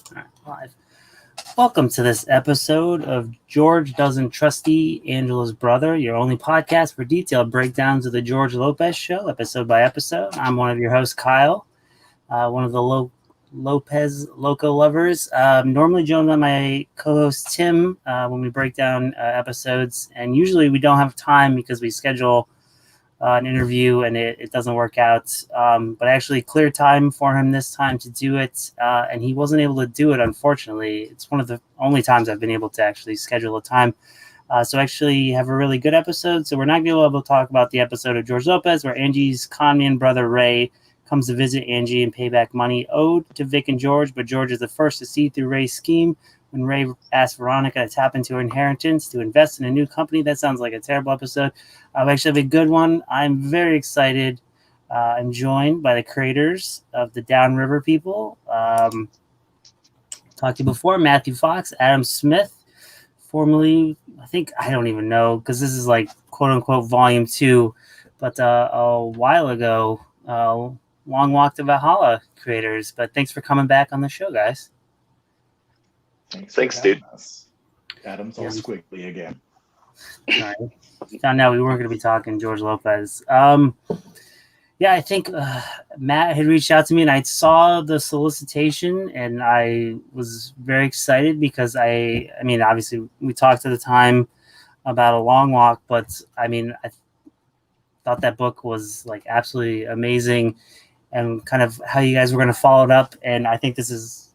All right, live. Welcome to this episode of George Doesn't Trusty Angela's Brother, your only podcast for detailed breakdowns of the George Lopez Show, episode by episode. I'm one of your hosts, Kyle, one of the Lopez Loco lovers. Normally joined by my co-host, Tim, when we break down episodes. And usually we don't have time because we schedule an interview and it doesn't work out. But I actually cleared time for him this time to do it, and he wasn't able to do it, unfortunately. It's one of the only times I've been able to actually schedule a time. So actually have a really good episode. So we're not going to be able to talk about the episode of George Lopez where Angie's conman brother Ray comes to visit Angie and pay back money owed to Vic and George, but George is the first to see through Ray's scheme when Ray asks Veronica to tap into her inheritance to invest in a new company. That sounds like a terrible episode. I actually have a good one. I'm very excited. I'm joined by the creators of the Downriver people. Talked to you before, Matthew Fox, Adam Smith, formerly, I don't even know, because this is like quote-unquote volume 2, but a while ago, Long Walk to Valhalla creators. But thanks for coming back on the show, guys. Thanks, dude. Us. Adam's all squiggly again. All right. Found out we weren't going to be talking George Lopez. I think Matt had reached out to me and I saw the solicitation and I was very excited because I mean, obviously we talked at the time about A Long Walk, but I mean, I thought that book was like absolutely amazing and kind of how you guys were going to follow it up. And I think this is,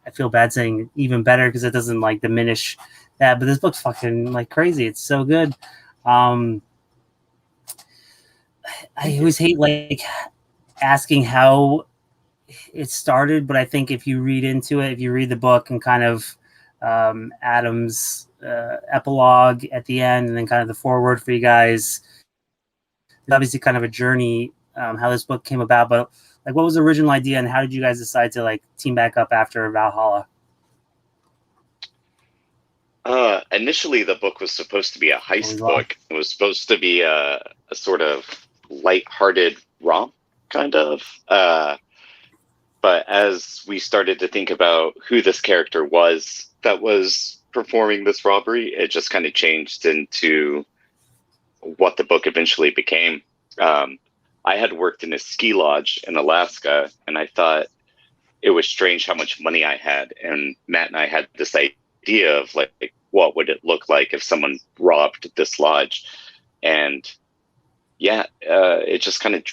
I feel bad saying even better because it doesn't like diminish that, but this book's fucking like crazy. It's so good. I always hate like asking how it started, but I think if you read into it, if you read the book and kind of Adam's epilogue at the end and then kind of the foreword for you guys, it's obviously kind of a journey how this book came about, but like what was the original idea and how did you guys decide to like team back up after Valhalla? Initially, the book was supposed to be a heist book. It was supposed to be a sort of light-hearted romp, kind of. But as we started to think about who this character was that was performing this robbery, it just kind of changed into what the book eventually became. I had worked in a ski lodge in Alaska, and I thought it was strange how much money I had. And Matt and I had this idea of like, what would it look like if someone robbed this lodge? And it just kind of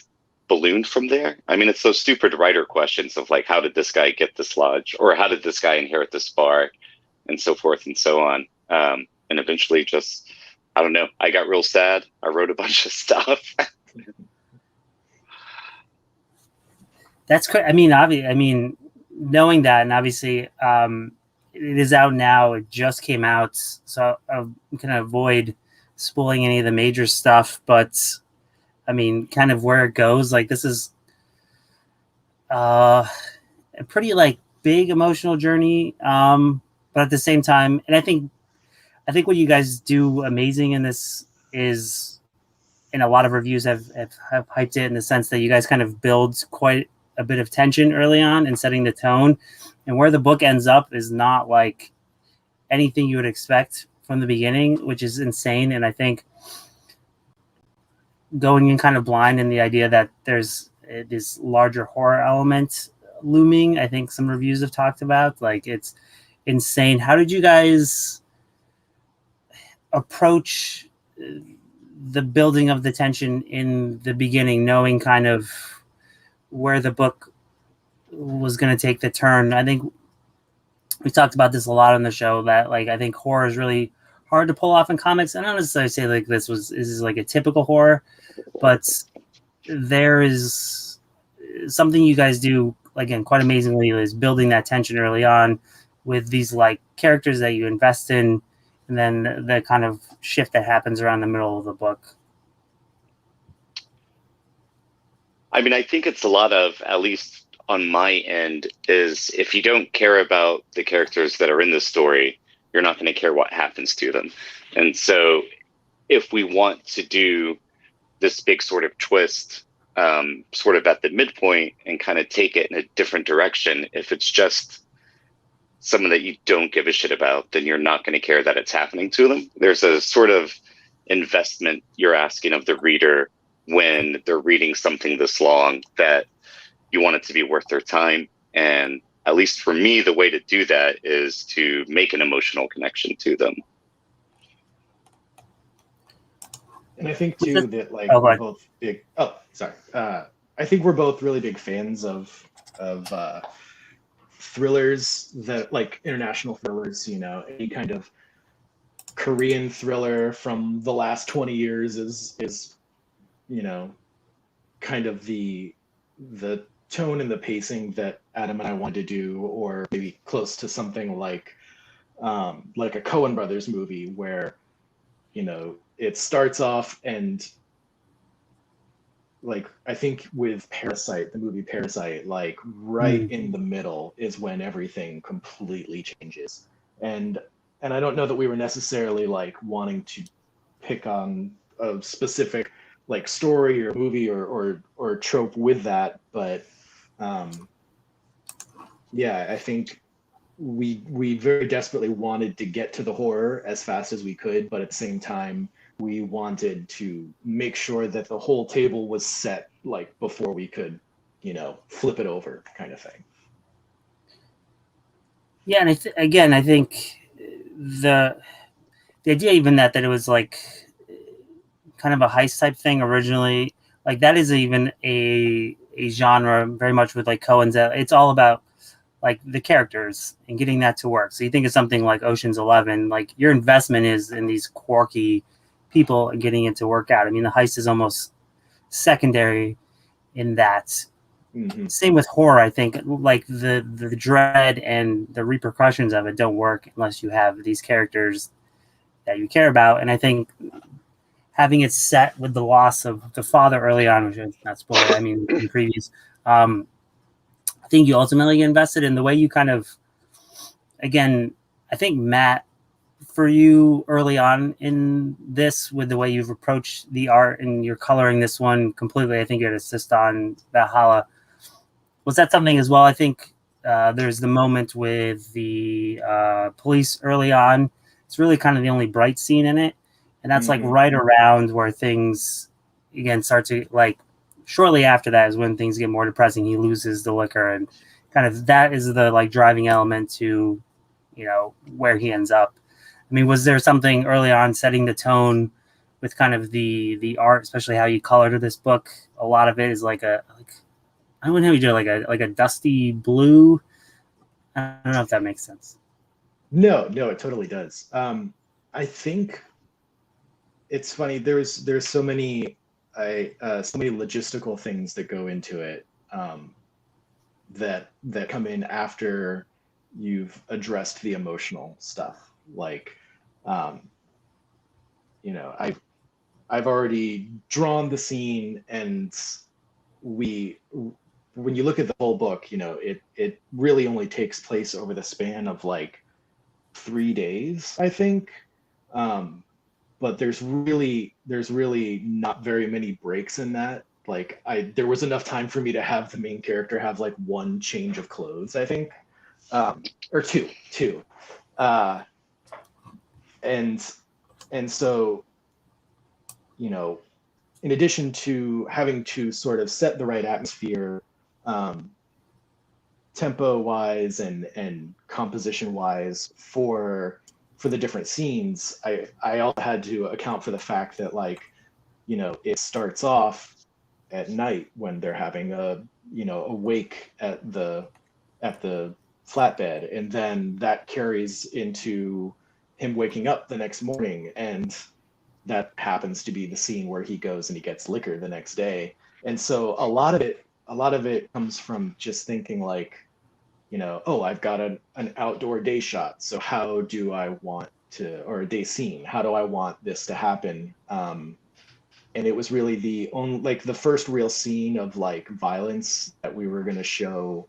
ballooned from there. I mean, it's those stupid writer questions of like, how did this guy get this lodge? Or how did this guy inherit this bar? And so forth and so on. And eventually just, I don't know, I got real sad. I wrote a bunch of stuff. That's great. I mean, knowing that, and obviously it is out now. It just came out, so I'm gonna avoid spoiling any of the major stuff. But I mean, kind of where it goes. Like this is a pretty like big emotional journey, but at the same time, and I think what you guys do amazing in this is, and a lot of reviews have hyped it in the sense that you guys kind of build quite a bit of tension early on and setting the tone, and where the book ends up is not like anything you would expect from the beginning, which is insane. And I think going in kind of blind in the idea that there's this larger horror element looming, I think some reviews have talked about, like it's insane. How did you guys approach the building of the tension in the beginning, knowing kind of where the book was going to take the turn? I think we talked about this a lot on the show, that like I think horror is really hard to pull off in comics. I don't necessarily say like this is like a typical horror, but there is something you guys do again quite amazingly, is building that tension early on with these like characters that you invest in, and then the kind of shift that happens around the middle of the book. I mean, I think it's a lot of, at least on my end, is if you don't care about the characters that are in the story, you're not going to care what happens to them. And so if we want to do this big sort of twist, sort of at the midpoint and kind of take it in a different direction, if it's just someone that you don't give a shit about, then you're not going to care that it's happening to them. There's a sort of investment you're asking of the reader when they're reading something this long, that you want it to be worth their time. And at least for me, the way to do that is to make an emotional connection to them. And I think too that like Oh, we're both big. Oh, sorry. I think we're both really big fans of thrillers, that like international thrillers. You know, any kind of Korean thriller from the last 20 years is you know, kind of the tone and the pacing that Adam and I wanted to do, or maybe close to something like a Coen Brothers movie where, you know, it starts off and like, I think with Parasite, the movie Parasite, like right in the middle is when everything completely changes. And I don't know that we were necessarily like wanting to pick on a specific like story or movie or trope with that, but yeah, I think we very desperately wanted to get to the horror as fast as we could, but at the same time we wanted to make sure that the whole table was set like before we could, you know, flip it over kind of thing. Yeah, and I think the idea even that it was like kind of a heist type thing originally, like that is even a genre very much with like Coen's. It's all about like the characters and getting that to work. So you think of something like Ocean's 11, like your investment is in these quirky people and getting it to work out. I mean, the heist is almost secondary in that. Mm-hmm. Same with horror. I think like the dread and the repercussions of it don't work unless you have these characters that you care about. And I think having it set with the loss of the father early on, which is not spoiler, I mean, in previews, I think you ultimately get invested in the way you kind of, again, I think Matt, for you early on in this, with the way you've approached the art and you're coloring this one completely, I think you'd assist on Valhalla. Was that something as well? I think there's the moment with the police early on. It's really kind of the only bright scene in it. And that's like right around where things, again, start to like, shortly after that is when things get more depressing. He loses the liquor, and kind of that is the like driving element to, you know, where he ends up. I mean, was there something early on setting the tone with kind of the art, especially how you colored this book? A lot of it is like I don't know how you do it, like a dusty blue. I don't know if that makes sense. No, it totally does. I think it's funny. There's so many so many logistical things that go into it that come in after you've addressed the emotional stuff. Like, you know, I've already drawn the scene, and when you look at the whole book, you know, it really only takes place over the span of like 3 days, I think. But there's really not very many breaks in that. Like there was enough time for me to have the main character have like one change of clothes, I think, or two. And so, you know, in addition to having to sort of set the right atmosphere, tempo wise and composition wise for the different scenes, I also had to account for the fact that, like, you know, it starts off at night when they're having a wake at the flatbed, and then that carries into him waking up the next morning, and that happens to be the scene where he goes and he gets liquor the next day. And so a lot of it comes from just thinking like, you know, oh, I've got an outdoor day shot. So how do I want to, or a day scene, how do I want this to happen? And it was really the first real scene of like violence that we were going to show,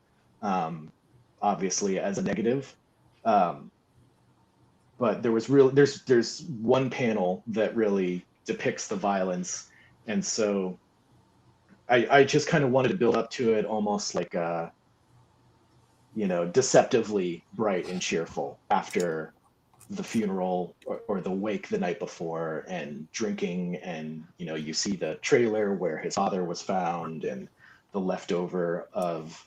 obviously as a negative. But there's one panel that really depicts the violence. And so I just kind of wanted to build up to it almost like deceptively bright and cheerful after the funeral or the wake the night before, and drinking, and you see the trailer where his father was found, and the leftover of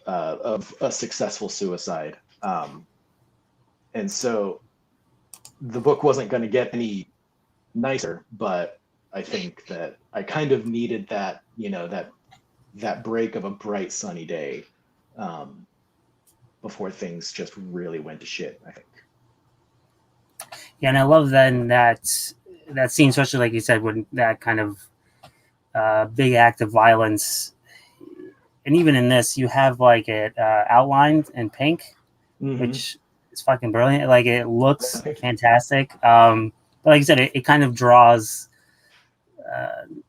a successful suicide. And so the book wasn't going to get any nicer, but I think that I kind of needed that, that break of a bright sunny day, before things just really went to shit, I think. Yeah, and I love then that scene, especially like you said, when that kind of big act of violence, and even in this, you have like it outlined in pink, which is fucking brilliant. Like it looks fantastic. But like you said, it kind of draws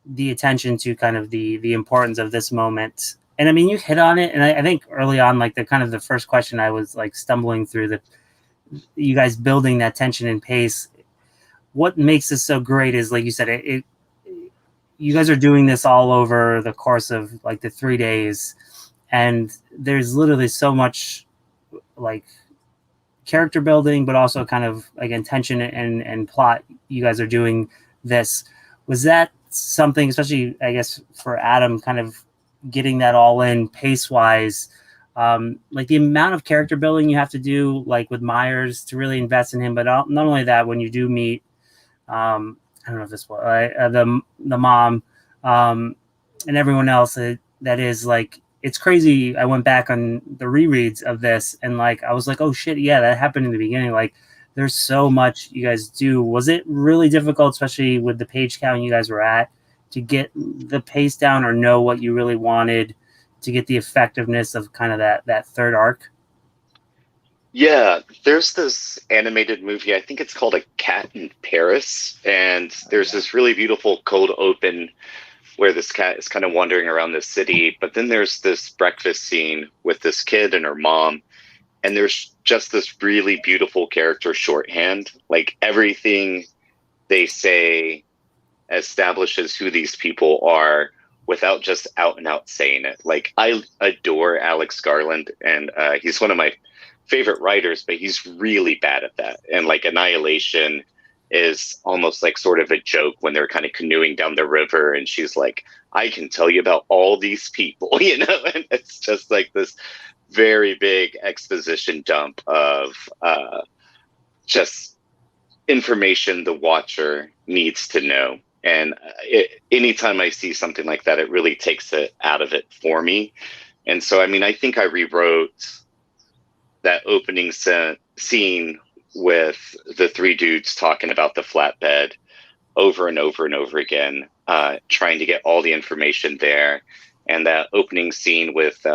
the attention to kind of the importance of this moment. And I mean, you hit on it, and I think early on, like the first question I was like stumbling through you guys building that tension and pace. What makes this so great is, like you said, you guys are doing this all over the course of like the 3 days, and there's literally so much like character building, but also kind of again tension and plot. You guys are doing this. Was that something, especially I guess for Adam, kind of getting that all in pace wise? Like the amount of character building you have to do, like with Myers, to really invest in him, but not only that, when you do meet, I don't know if this was the mom, and everyone else, that is like, it's crazy. I went back on the rereads of this, and like I was like, oh shit, yeah, that happened in the beginning. Like there's so much you guys do. Was it really difficult, especially with the page count you guys were at, to get the pace down or know what you really wanted to get the effectiveness of kind of that third arc? Yeah, there's this animated movie, I think it's called A Cat in Paris, and there's this really beautiful cold open where this cat is kind of wandering around the city, but then there's this breakfast scene with this kid and her mom, and there's just this really beautiful character shorthand. Like everything they say establishes who these people are without just out and out saying it. Like I adore Alex Garland, and he's one of my favorite writers, but he's really bad at that. And like Annihilation is almost like sort of a joke when they're kind of canoeing down the river, and she's like, I can tell you about all these people, and it's just like this very big exposition dump of just information the watcher needs to know. And anytime I see something like that, it really takes it out of it for me. And so, I mean, I think I rewrote that opening scene with the three dudes talking about the flatbed over and over and over again, trying to get all the information there. And that opening scene with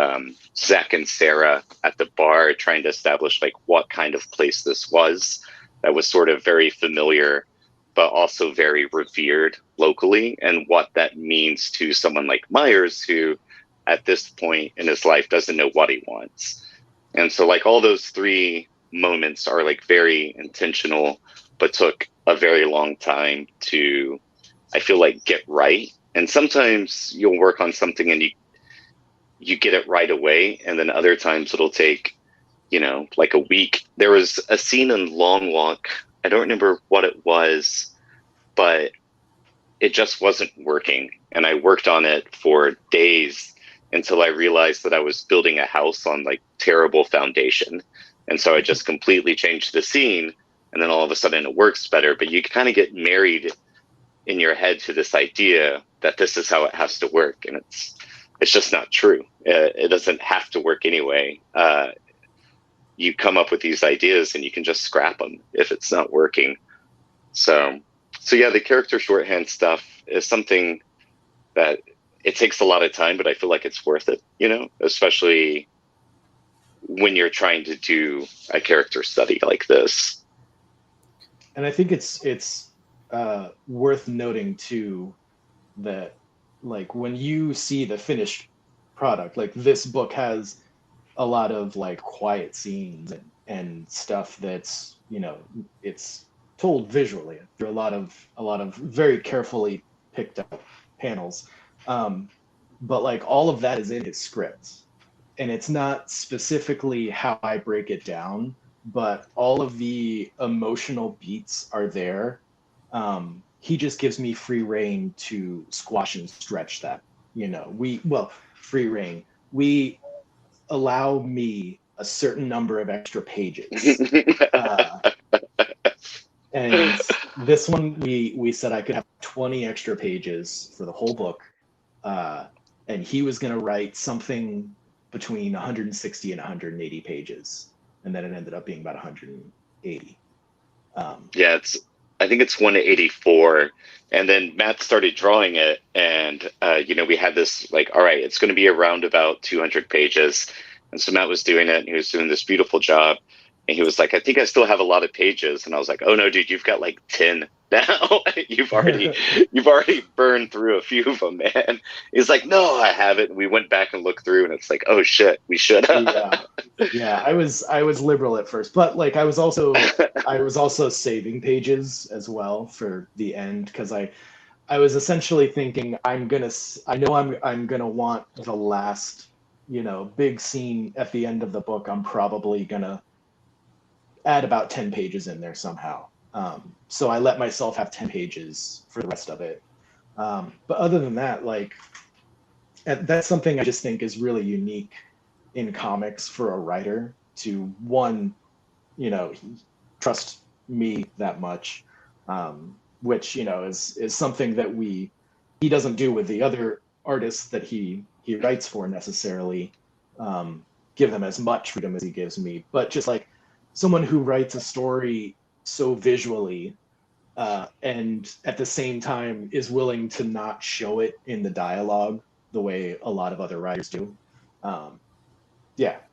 Zach and Sarah at the bar, trying to establish like what kind of place this was, that was sort of very familiar, but also very revered locally, and what that means to someone like Myers, who at this point in his life doesn't know what he wants. And so like all those three moments are like very intentional, but took a very long time to, I feel like, get right. And sometimes you'll work on something and you get it right away, and then other times it'll take, like a week. There was a scene in Long Walk, I don't remember what it was, but it just wasn't working. And I worked on it for days until I realized that I was building a house on like terrible foundation. And so I just completely changed the scene, and then all of a sudden it works better. But you kind of get married in your head to this idea that this is how it has to work. And it's just not true. It doesn't have to work anyway. You come up with these ideas and you can just scrap them if it's not working. So yeah, the character shorthand stuff is something that it takes a lot of time, but I feel like it's worth it, especially when you're trying to do a character study like this. And I think it's worth noting too that like when you see the finished product, like this book has a lot of like quiet scenes and stuff that's, it's told visually through a lot of very carefully picked up panels. But like all of that is in his script. and it's not specifically how I break it down, but all of the emotional beats are there. He just gives me free reign to squash and stretch that. Free reign. We allow me a certain number of extra pages. And this one, we said I could have 20 extra pages for the whole book. And he was going to write something between 160 and 180 pages. And then it ended up being about 180. Yeah, I think it's 184. And then Matt started drawing it. And, we had this like, all right, it's going to be around about 200 pages. And so Matt was doing it, and he was doing this beautiful job. And he was like, I think I still have a lot of pages. And I was like, oh no, dude, you've got like 10 now. you've already burned through a few of them, man. He's like, no, I haven't. And we went back and looked through, and it's like, oh shit, we should have. Yeah. I was liberal at first, but like I was also saving pages as well for the end, because I was essentially thinking I'm gonna want the last, big scene at the end of the book. I'm probably gonna add about 10 pages in there somehow. So I let myself have 10 pages for the rest of it. But other than that, like, that's something I just think is really unique in comics for a writer to, one, trust me that much, which, is something that he doesn't do with the other artists that he writes for necessarily, give them as much freedom as he gives me. But just like, someone who writes a story so visually, and at the same time is willing to not show it in the dialogue the way a lot of other writers do. I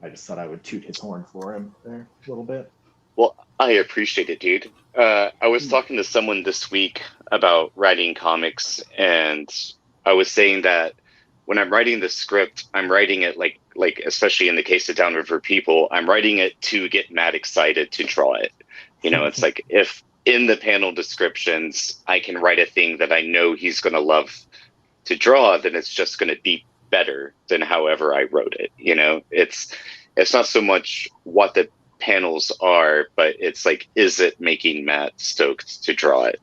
just thought I would toot his horn for him there a little bit. Well, I appreciate it, dude. I was talking to someone this week about writing comics, and I was saying that when I'm writing the script, I'm writing it like especially in the case of Downriver People, I'm writing it to get Matt excited to draw it. It's like, if in the panel descriptions I can write a thing that I know he's going to love to draw, then it's just going to be better than however I wrote it. It's not so much what the panels are, but it's like, is it making Matt stoked to draw it?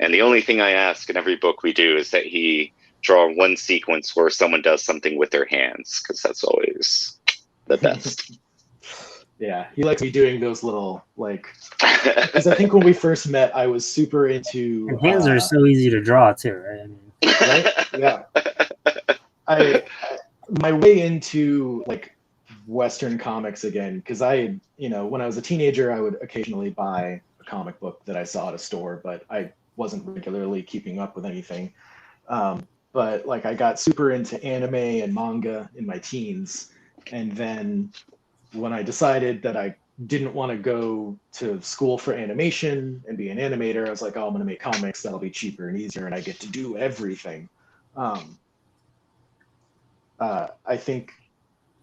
And the only thing I ask in every book we do is that he draw one sequence where someone does something with their hands, because that's always the best. Yeah, he likes me doing those little, like, because I think when we first met, I was super into... And hands are so easy to draw too, right? Right? Yeah. My way into like Western comics again, because when I was a teenager, I would occasionally buy a comic book that I saw at a store, but I wasn't regularly keeping up with anything. But like, I got super into anime and manga in my teens. And then when I decided that I didn't want to go to school for animation and be an animator, I was like, oh, I'm going to make comics. That'll be cheaper and easier, and I get to do everything. I think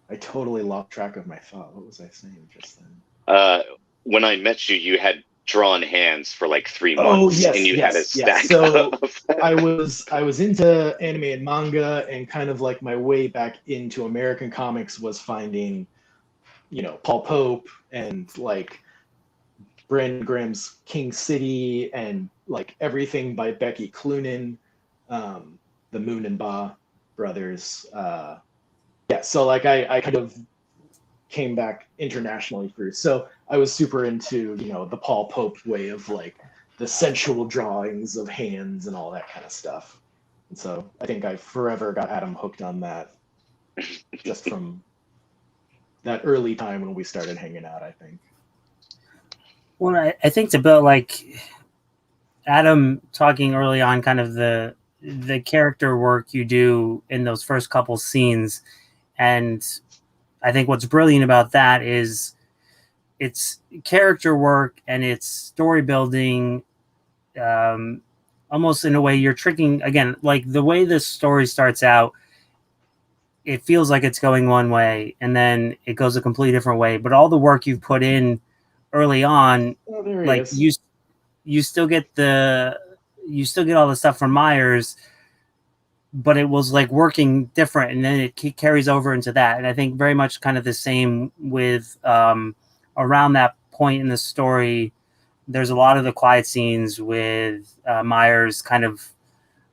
I totally lost track of my thought. What was I saying just then? When I met you, you had drawn hands for like 3 months, and you had a stack. So I was into anime and manga, and kind of like my way back into American comics was finding, Paul Pope and like Brandon Graham's King City, and like everything by Becky Cloonan, the Moon and Ba brothers. So like I kind of came back internationally first. So I was super into, the Paul Pope way of like the sensual drawings of hands and all that kind of stuff. And so I think I forever got Adam hooked on that, just from that early time when we started hanging out, I think. Well, I think to build, like Adam talking early on, kind of the character work you do in those first couple scenes. And I think what's brilliant about that is it's character work and it's story building, almost in a way you're tricking, again, like the way this story starts out, it feels like it's going one way and then it goes a completely different way. But all the work you've put in early on, like you still get all the stuff from Myers, but it was like working different, and then it carries over into that. And I think very much kind of the same with around that point in the story. There's a lot of the quiet scenes with Myers kind of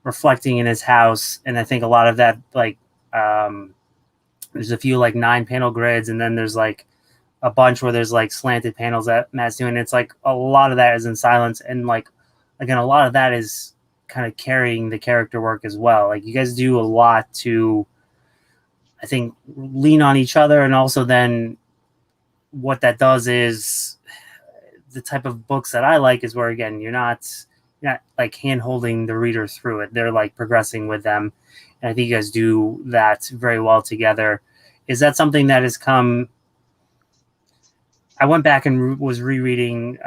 reflecting in his house, and I think a lot of that, like there's a few like 9-panel grids, and then there's like a bunch where there's like slanted panels that Matt's doing. It's like a lot of that is in silence, and like again, a lot of that is kind of carrying the character work as well. Like you guys do a lot to, I think, lean on each other, and also then what that does is the type of books that I like is where, again, you're not like hand holding the reader through it. They're like progressing with them. And I think you guys do that very well together. Is that something that has come? I went back and was rereading,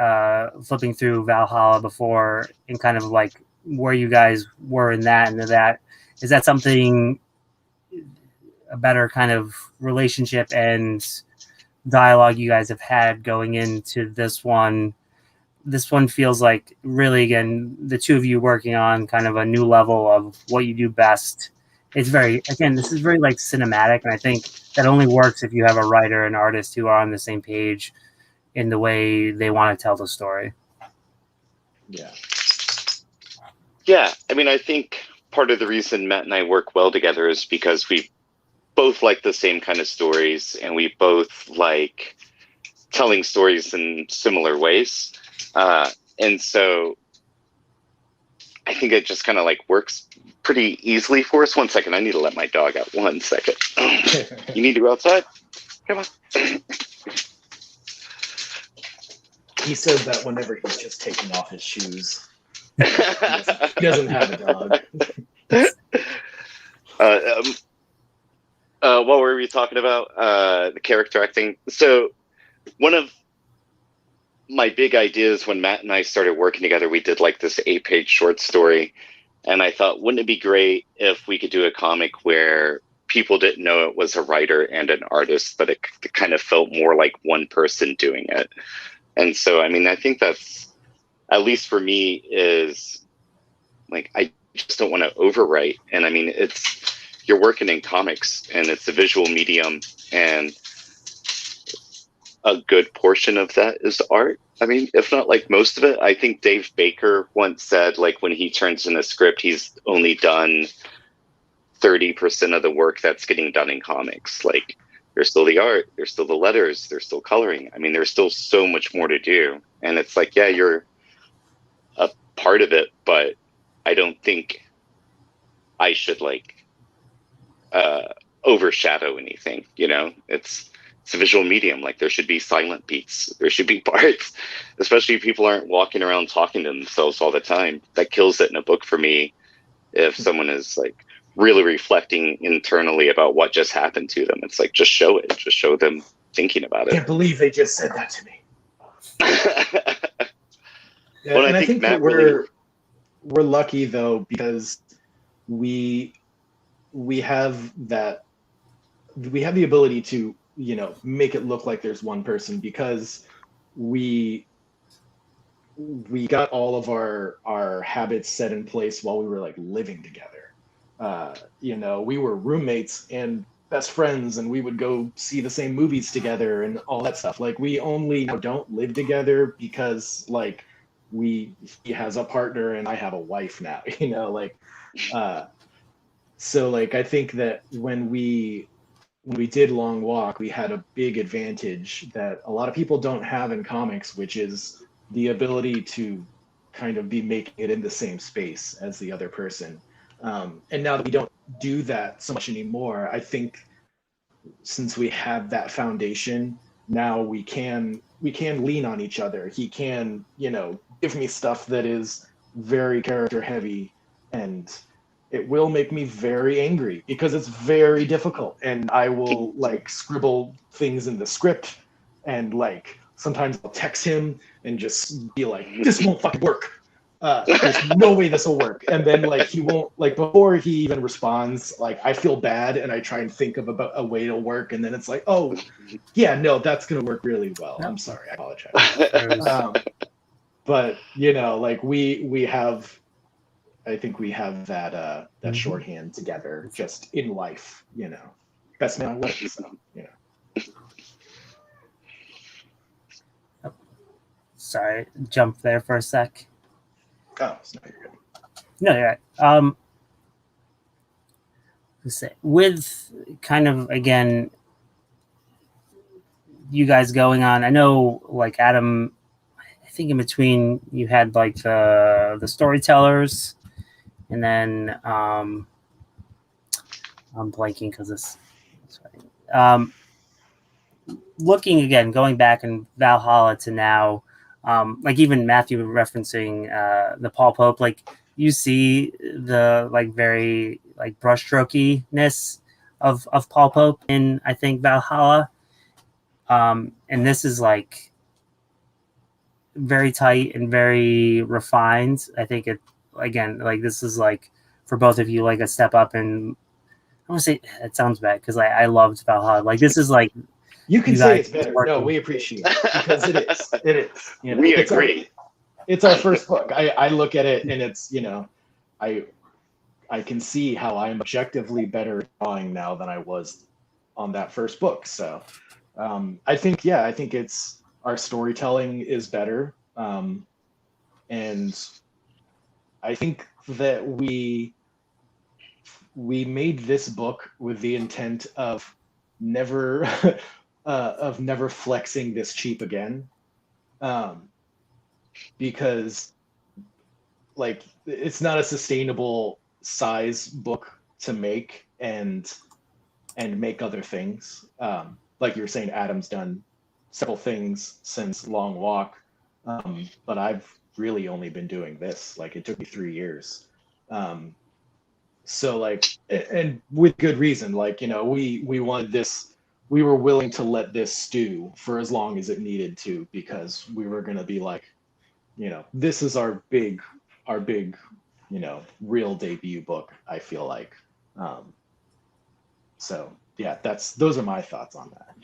flipping through Valhalla before, and kind of like where you guys were in that and that. Is that something, a better kind of relationship and dialogue you guys have had going into this one? This one feels like really, again, the two of you working on kind of a new level of what you do best. It's very, again, this is very like cinematic, and I think that only works if you have a writer and artist who are on the same page in the way they want to tell the story. Yeah, I mean, I think part of the reason Matt and I work well together is because we both like the same kind of stories, and we both like telling stories in similar ways. And so I think it just kind of like works pretty easily for us. 1 second, I need to let my dog out. 1 second. You need to go outside? Come on. He says that whenever he's just taking off his shoes. He doesn't have a dog. What were we talking about? The character acting. So one of my big ideas when Matt and I started working together, we did like this 8-page short story. And I thought, wouldn't it be great if we could do a comic where people didn't know it was a writer and an artist, but it kind of felt more like one person doing it. And so, I mean, I think that's, at least for me, is like, I just don't want to overwrite. And I mean, you're working in comics, and it's a visual medium, and a good portion of that is art. I mean, if not like most of it. I think Dave Baker once said, like, when he turns in a script, he's only done 30% of the work that's getting done in comics. Like, there's still the art, there's still the letters, there's still coloring. I mean, there's still so much more to do. And it's like, yeah, you're a part of it, but I don't think I should like overshadow anything, you know? It's a visual medium. Like, there should be silent beats, there should be parts, especially if people aren't walking around talking to themselves all the time. That kills it in a book for me. If someone is like really reflecting internally about what just happened to them, it's like, just show it, just show them thinking about it. I can't believe they just said that to me. Yeah, Well, and I think that really... we're lucky though, because we have the ability to, you know, make it look like there's one person, because we got all of our habits set in place while we were like living together. You know, we were roommates and best friends, and we would go see the same movies together and all that stuff. Like, we only don't live together because like he has a partner and I have a wife now, you know, like so like I think that when we did Long Walk, we had a big advantage that a lot of people don't have in comics, which is the ability to kind of be making it in the same space as the other person. And now that we don't do that so much anymore, I think since we have that foundation, now we can lean on each other. He can, you know, give me stuff that is very character heavy, and it will make me very angry because it's very difficult. And I will like scribble things in the script, and like sometimes I'll text him and just be like, this won't fucking work. There's no way this will work. And then like he won't, like before he even responds, like I feel bad and I try and think of about a way to work, and then it's like, oh yeah, no, that's gonna work really well. I'm sorry, I apologize. But you know, like we have I think we have that shorthand together, just in life, best man on life. So, Sorry, jump there for a sec. Oh, it's not good. No, you're right. With kind of, again, you guys going on, I know, like, Adam, I think in between you had like the storytellers, and then I'm blanking because this. Looking again, going back in Valhalla to now, like even Matthew referencing the Paul Pope, like you see the like very like brushstrokiness of Paul Pope in, I think, Valhalla, and this is like very tight and very refined. I think it, again, like this is like for both of you like a step up, and I want to say it sounds bad because I loved Valhalla. Like this is like you can say it's better. No, we appreciate it because it is. It is. We agree. It's our first book. I look at it and it's I can see how I'm objectively better at drawing now than I was on that first book. So I think it's our storytelling is better. And I think that we made this book with the intent of never flexing this cheap again. Because like it's not a sustainable size book to make and make other things. Like you were saying, Adam's done several things since Long Walk, but I've really only been doing this. Like it took me 3 years. So like, and with good reason, like, we wanted this, we were willing to let this stew for as long as it needed to, because we were going to be like, this is our big, real debut book, I feel like. So yeah, those are my thoughts on that.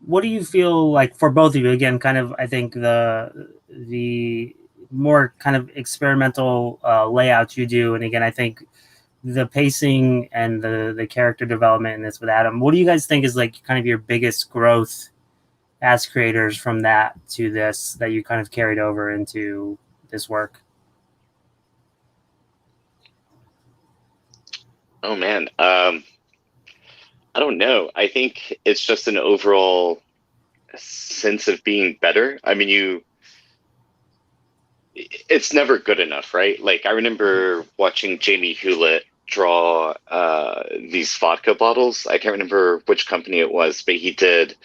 What do you feel like for both of you? Again, kind of, I think the more kind of experimental layouts you do, and again, I think the pacing and the character development in this with Adam. What do you guys think is like kind of your biggest growth as creators from that to this that you kind of carried over into this work? Oh man, I don't know. I think it's just an overall sense of being better. I mean, it's never good enough, right? Like I remember watching Jamie Hewlett draw these vodka bottles. I can't remember which company it was, but he did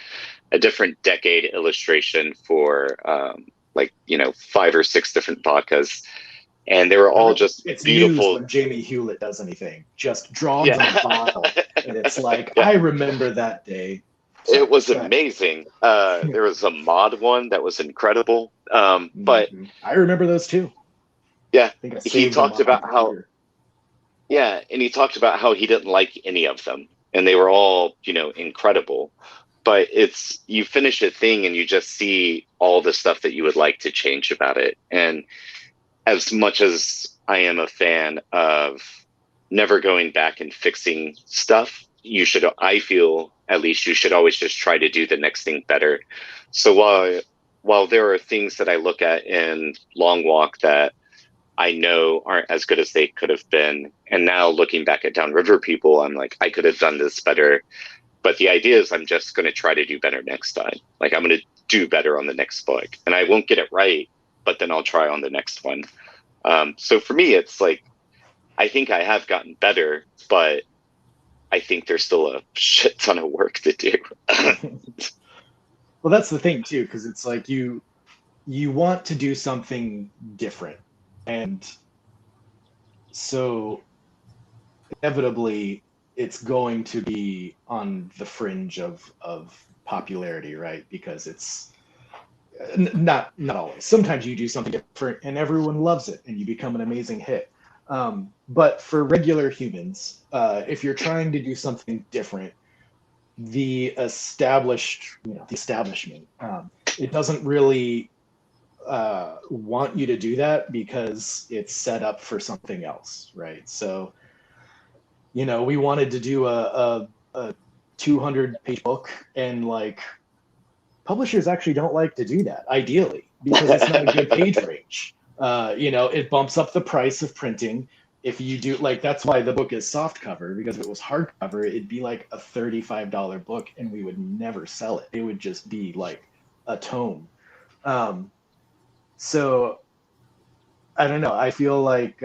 a different decade illustration for 5 or 6 different vodkas, and they were all just it's beautiful. News when Jamie Hewlett does anything, just draws on the bottle, and it's like, I remember that day. It was amazing. There was a mod one that was incredible, but I remember those too. Yeah, he talked about how. Yeah, and he talked about how he didn't like any of them, and they were all, incredible. But it's, you finish a thing and you just see all the stuff that you would like to change about it. And as much as I am a fan of never going back and fixing stuff, I feel at least you should always just try to do the next thing better. So while there are things that I look at in Long Walk that I know aren't as good as they could have been, and now looking back at Downriver People, I'm like, I could have done this better. But the idea is I'm just going to try to do better next time. Like I'm going to do better on the next book, and I won't get it right, but then I'll try on the next one. So for me, it's like, I think I have gotten better, but I think there's still a shit ton of work to do. Well, that's the thing too, because it's like you want to do something different, and so inevitably it's going to be on the fringe of popularity, right? Because it's not always. Sometimes you do something different and everyone loves it and you become an amazing hit. But for regular humans, if you're trying to do something different, the establishment, it doesn't really want you to do that because it's set up for something else, right? So, we wanted to do a 200-page book, and like publishers actually don't like to do that ideally because it's not a good page range. It bumps up the price of printing. If you do, like, that's why the book is soft cover, because if it was hardcover, it'd be like a $35 book and we would never sell it. It would just be like a tome. So I don't know. I feel like,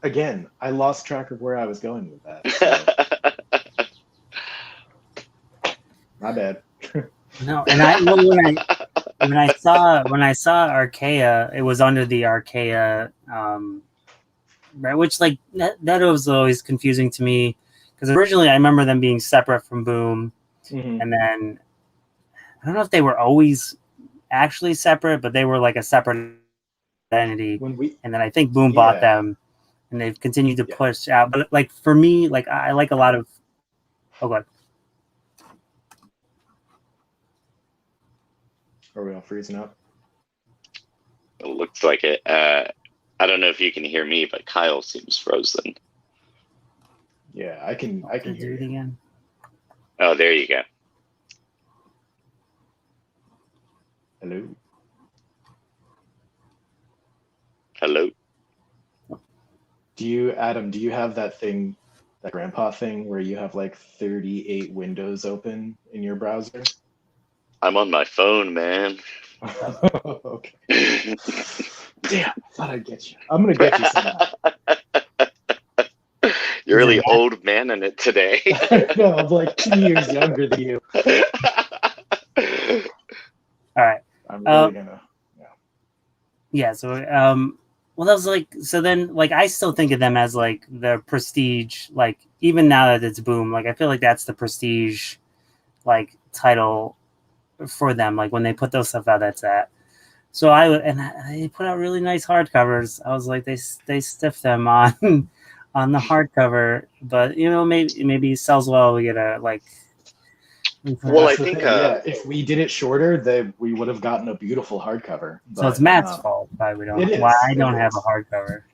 again, I lost track of where I was going with that. So. My bad. No, and when I saw Archaea, it was under the Archaea, right? Which like that was always confusing to me because originally I remember them being separate from Boom, and then I don't know if they were always actually separate, but they were like a separate entity. And then I think Boom bought them, and they've continued to push out. But like for me, like I like a lot of. Oh, God. Are we all freezing up? It looks like it. I don't know if you can hear me, but Kyle seems frozen. Yeah, I can hear it you again. Oh, there you go. Hello. Hello. Adam, do you have that thing, that grandpa thing where you have like 38 windows open in your browser? I'm on my phone, man. Okay. Damn, I thought I'd get you. I'm gonna get you some. You're really old man in it today. No, I'm like 2 years younger than you. All right. I'm really gonna. Yeah. So, well, that was like, so then, like, I still think of them as like the prestige, like, even now that it's Boom, like, I feel like that's the prestige, like, title for them. Like, when they put those stuff out, that's that. So they put out really nice hardcovers. I was like, they stiff them on the hardcover, but maybe it sells well. We get a like. Well, I think if we did it shorter, we would have gotten a beautiful hardcover. So it's Matt's fault why I don't have a hardcover.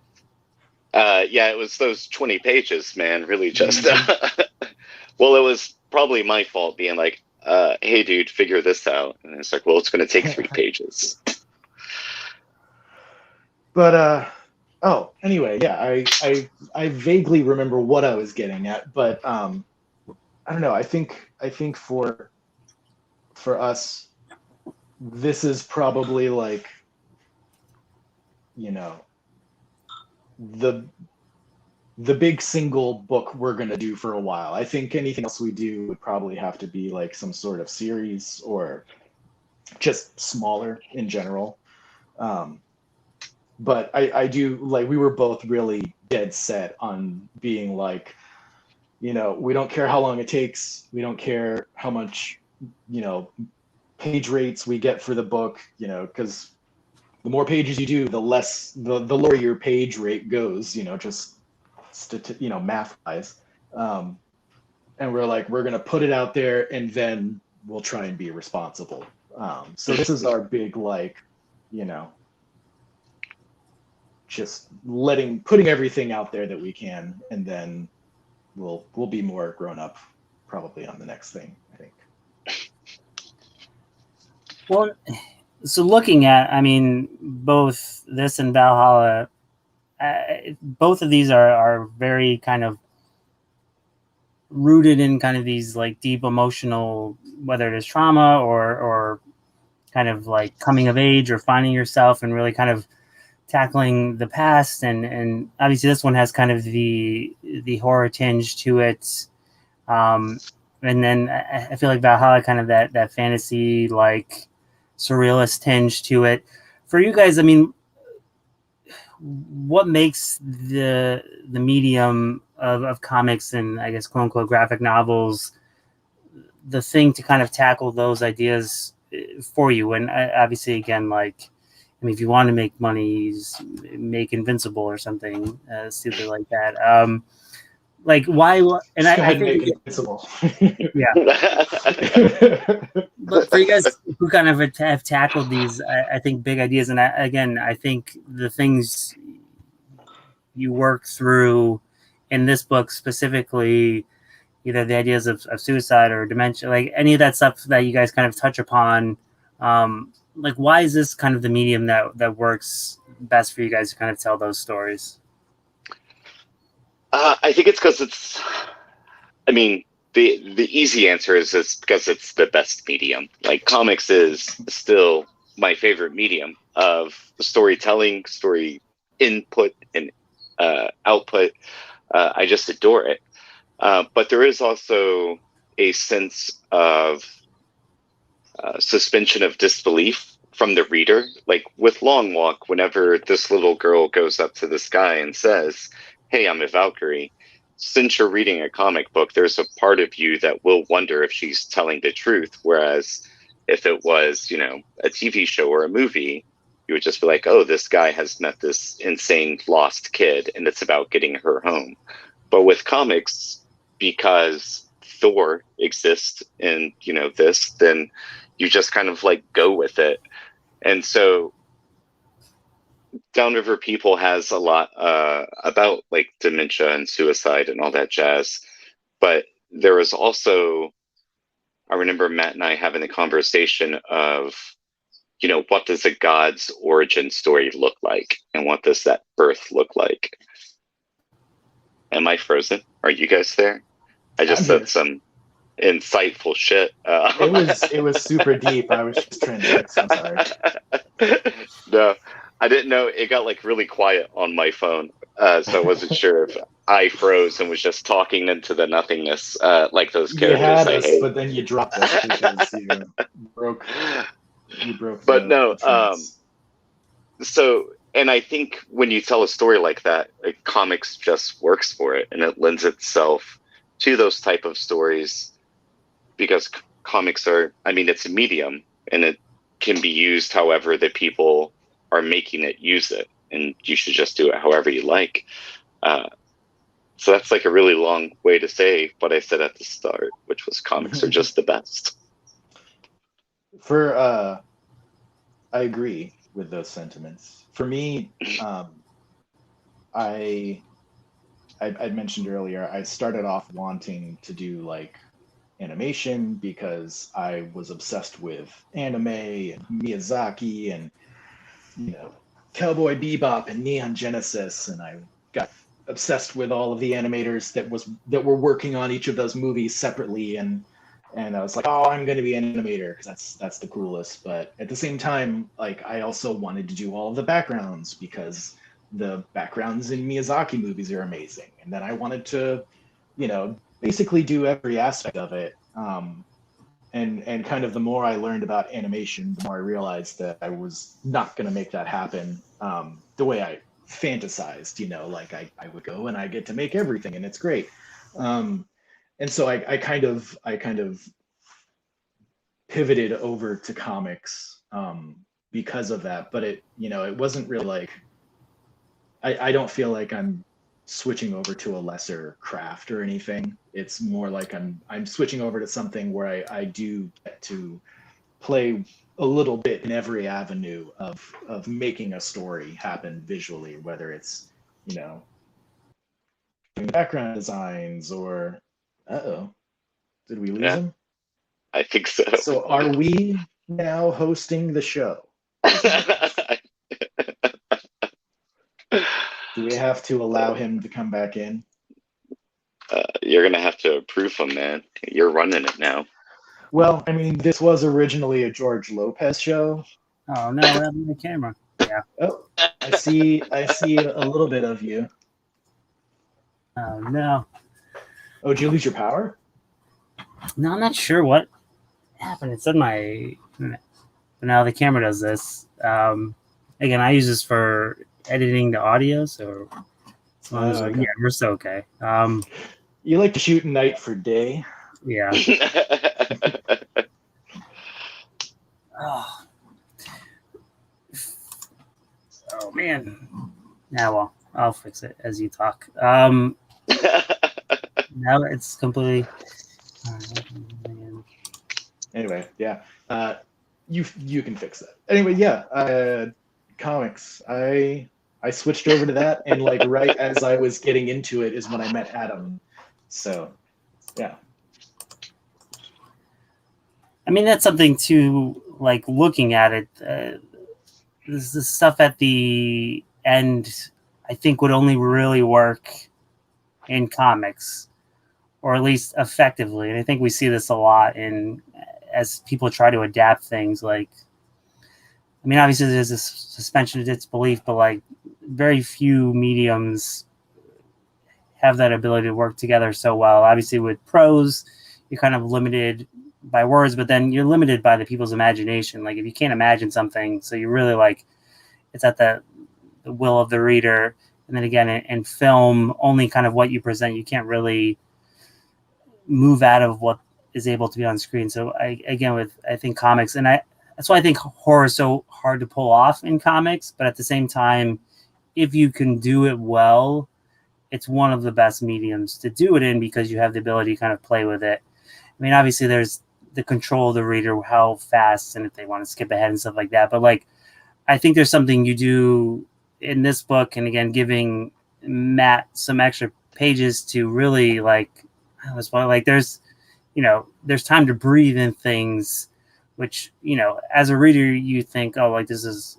Yeah, it was those 20 pages, man. Really, just. Well, it was probably my fault being like, "Hey, dude, figure this out," and it's like, "Well, it's going to take 3 pages." But anyway, yeah, I vaguely remember what I was getting at, but I don't know. I think for us, this is probably like, the big single book we're gonna do for a while. I think anything else we do would probably have to be like some sort of series or just smaller in general. But I do, like, we were both really dead set on being like, we don't care how long it takes. We don't care how much, page rates we get for the book, because the more pages you do, the lower your page rate goes, just math wise. And we're like, we're going to put it out there and then we'll try and be responsible. So this is our big, like, just putting everything out there that we can, and then we'll be more grown up probably on the next thing, I think. Well, so looking at, I mean, both this and Valhalla, both of these are very kind of rooted in kind of these like deep emotional, whether it is trauma or kind of like coming of age or finding yourself and really kind of tackling the past, and obviously this one has kind of the horror tinge to it, and then I feel like Valhalla kind of that fantasy, like surrealist tinge to it. For you guys, I mean, what makes the medium of comics and I guess quote unquote graphic novels the thing to kind of tackle those ideas for you? And obviously, again, like, I mean, if you want to make money, make Invincible or something stupid like that. Like, why? And I think make it Invincible. Yeah. But For you guys who kind of have tackled these, I think, big ideas, and I think the things you work through in this book specifically, either the ideas of suicide or dementia, like any of that stuff that you guys kind of touch upon, like why is this kind of the medium that works best for you guys to kind of tell those stories? I think it's because the easy answer is it's because it's the best medium. Like comics is still my favorite medium of storytelling, story input and output. I just adore it. But there is also a sense of suspension of disbelief from the reader. Like with Long Walk, whenever this little girl goes up to this guy and says, "Hey, I'm a Valkyrie," since you're reading a comic book, there's a part of you that will wonder if she's telling the truth. Whereas if it was, a TV show or a movie, you would just be like, oh, this guy has met this insane lost kid and it's about getting her home. But with comics, because Thor exists in, this, then you just kind of like go with it. And so Downriver People has a lot about like dementia and suicide and all that jazz. But there was also, I remember Matt and I having a conversation of, what does a god's origin story look like? And what does that birth look like? Am I frozen? Are you guys there? I just said some insightful shit. It was super deep. I was just trying to I'm sorry. No, I didn't know. It got like really quiet on my phone. So I wasn't sure if I froze and was just talking into the nothingness, like those characters. You had us, but then you dropped us because you broke. But no. So, and I think when you tell a story like that, comics just works for it, and it lends itself to those type of stories because comics are. It's a medium, and it can be used however the people are making it use it, and you should just do it however you like. So that's like a really long way to say what I said at the start, which was comics are just the best. I agree with those sentiments. For me, I mentioned earlier, I started off wanting to do like animation because I was obsessed with anime and Miyazaki and Cowboy Bebop and Neon Genesis, and I got obsessed with all of the animators that were working on each of those movies separately, and I was like, oh, I'm going to be an animator because that's the coolest. But at the same time, like I also wanted to do all of the backgrounds because the backgrounds in Miyazaki movies are amazing, and then I wanted to, basically do every aspect of it. And kind of the more I learned about animation, the more I realized that I was not going to make that happen the way I fantasized, like I would go and I get to make everything and it's great. And so I kind of pivoted over to comics because of that. But it wasn't really like, I don't feel like I'm switching over to a lesser craft or anything. It's more like I'm switching over to something where I do get to play a little bit in every avenue of making a story happen visually, whether it's doing background designs or did we lose him? I think so. So are we now hosting the show? Do we have to allow him to come back in? You're going to have to approve him, man. You're running it now. Well, this was originally a George Lopez show. Oh, no, what happened to the camera? Yeah. Oh, I see a little bit of you. Oh, no. Oh, did you lose your power? No, I'm not sure what happened. It said my... But now the camera does this. Again, I use this for editing the audio, so as long as yeah, we're still okay. You like to shoot night for day? Yeah. Oh man. Yeah, well, I'll fix it as you talk. Now it's completely. Anyway, yeah. You can fix that. Anyway, yeah. Comics. I switched over to that, and like right as I was getting into it is when I met Adam. So, yeah. I mean, that's something to like looking at it. This stuff at the end, I think, would only really work in comics, or at least effectively. And I think we see this a lot in as people try to adapt things. Like, I mean, obviously there's this suspension of disbelief, but like very few mediums have that ability to work together so well. Obviously, with prose, you're kind of limited by words, but then you're limited by the people's imagination. Like if you can't imagine something, so you really like it's at the will of the reader. And then again, in film, only kind of what you present. You can't really move out of what is able to be on screen. So I think comics, and that's why I think horror is so hard to pull off in comics. But at the same time, if you can do it well, it's one of the best mediums to do it in because you have the ability to kind of play with it. I mean, obviously there's the control of the reader, how fast, and if they want to skip ahead and stuff like that. But like, I think there's something you do in this book, and again, giving Matt some extra pages to really like, there's, there's time to breathe in things, which, as a reader, you think, oh, like this is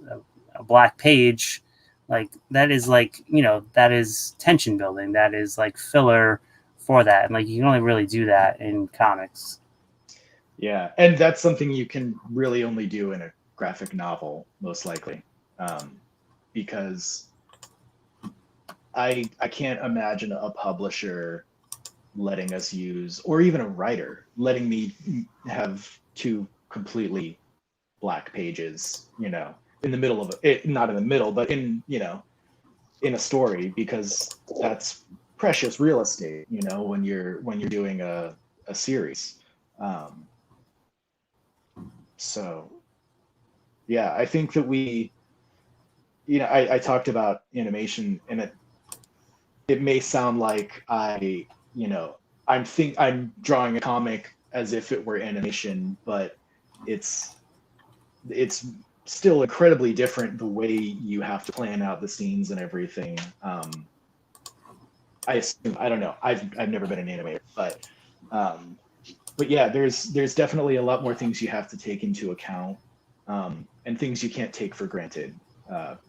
a black page. Like that is that is tension building. That is like filler for that. And like, you can only really do that in comics. Yeah. And that's something you can really only do in a graphic novel, most likely. Because I can't imagine a publisher letting us use, or even a writer letting me have two completely black pages, in the middle of it, not in the middle, but in a story, because that's precious real estate, when you're doing a series. So yeah, I think that I talked about animation, and it may sound like I'm drawing a comic as if it were animation, but it's still incredibly different the way you have to plan out the scenes and everything. I assume, I don't know. I've never been an animator, but yeah, there's definitely a lot more things you have to take into account, and things you can't take for granted,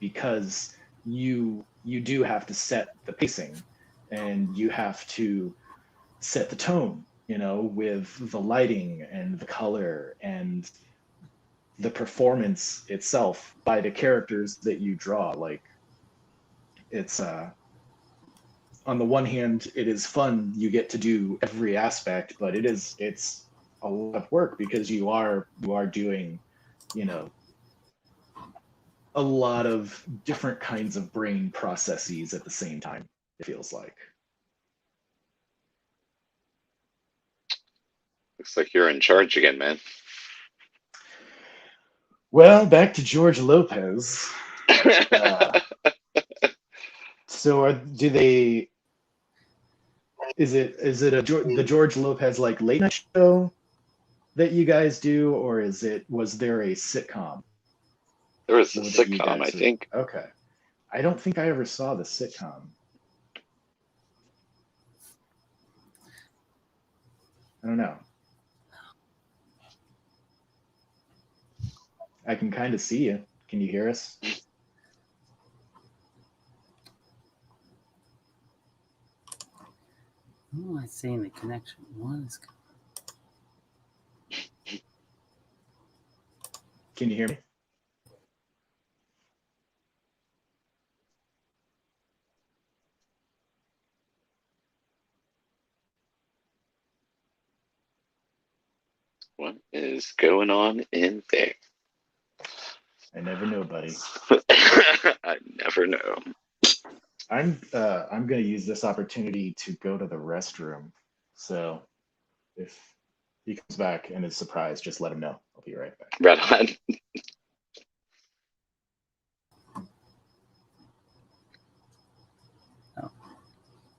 because you do have to set the pacing, and you have to set the tone, with the lighting and the color and the performance itself by the characters that you draw. Like, it's on the one hand, it is fun, you get to do every aspect, but it's a lot of work, because you are doing, a lot of different kinds of brain processes at the same time, it feels like. Looks like you're in charge again, man. Well, back to George Lopez. So do they? Is it the George Lopez like late night show that you guys do, or was there a sitcom? There was a sitcom, I think. Okay, I don't think I ever saw the sitcom. I don't know. I can kind of see you. Can you hear us? Oh, I see the connection. One is. Can you hear me? What is going on in there? I never know, buddy. I never know. I'm going to use this opportunity to go to the restroom. So if he comes back and is surprised, just let him know. I'll be right back. Right on. Oh.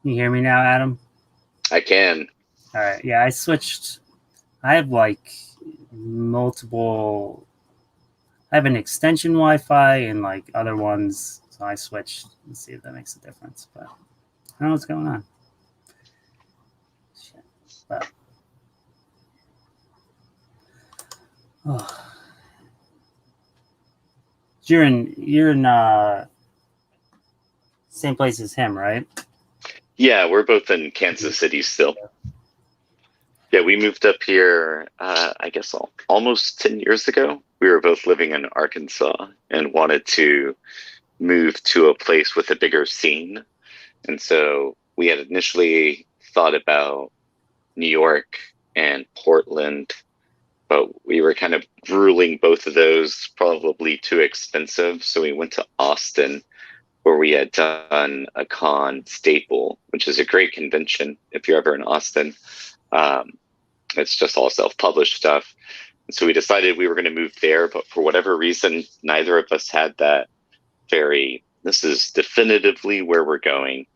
Can you hear me now, Adam? I can. All right. Yeah, I switched. I have like multiple. I have an extension Wi-Fi and like other ones, so I switched and see if that makes a difference. But I don't know what's going on. Shit. But, oh. You're in same place as him, right? Yeah, we're both in Kansas City still. Yeah, we moved up here, I guess, almost 10 years ago. We were both living in Arkansas and wanted to move to a place with a bigger scene. And so we had initially thought about New York and Portland, but we were kind of ruling both of those probably too expensive. So we went to Austin, where we had done a con, Staple, which is a great convention if you're ever in Austin. It's just all self-published stuff. And so we decided we were going to move there, but for whatever reason, neither of us had that this is definitively where we're going.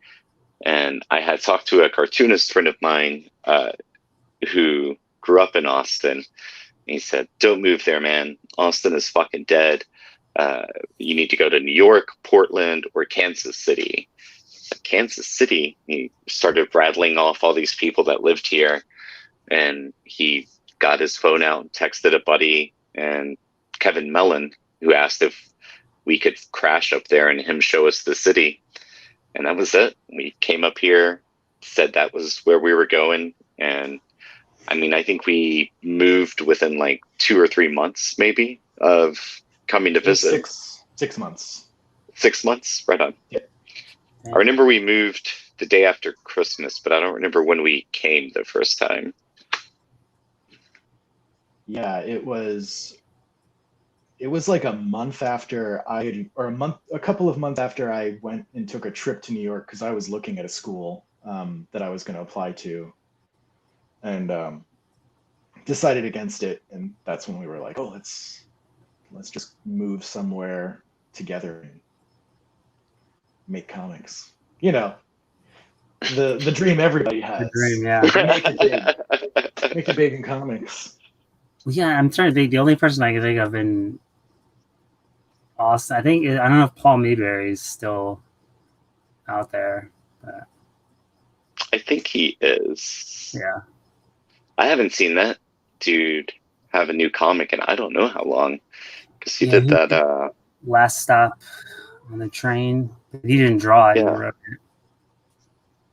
And I had talked to a cartoonist friend of mine who grew up in Austin. And he said, don't move there, man. Austin is fucking dead. You need to go to New York, Portland, or Kansas City. Kansas City, he started rattling off all these people that lived here. And he got his phone out, texted a buddy, and Kevin Mellon, who asked if we could crash up there and him show us the city. And that was it. We came up here, said that was where we were going. And I mean, I think we moved within like 2 or 3 months, maybe, of coming to visit. 6 months. 6 months, right on. Yeah. I remember we moved the day after Christmas, but I don't remember when we came the first time. Yeah, it was like a month after a couple of months after I went and took a trip to New York because I was looking at a school that I was going to apply to, and decided against it. And that's when we were like, oh, let's just move somewhere together and make comics. You know, the dream everybody has. The dream, yeah. Make it big in comics. Yeah, I'm trying to think. The only person I can think of in Austin, I don't know if Paul Mayberry is still out there. But I think he is. Yeah. I haven't seen that dude have a new comic in I don't know how long, because he did that. Last Stop on the Train. He didn't draw it. Yeah. He wrote it.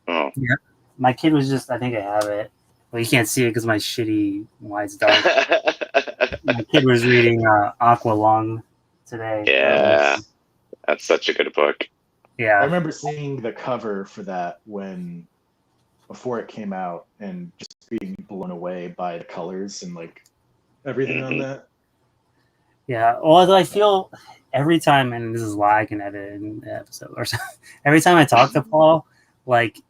Oh. Yeah. My kid was just, I think I have it. Well, you can't see it because my shitty why it's dark. My kid was reading Aqualung today. Yeah. That's such a good book. Yeah. I remember seeing the cover for that before it came out and just being blown away by the colors and like everything on that. Yeah. Although I feel every time, and this is why I can edit an episode or something, every time I talk to Paul, like,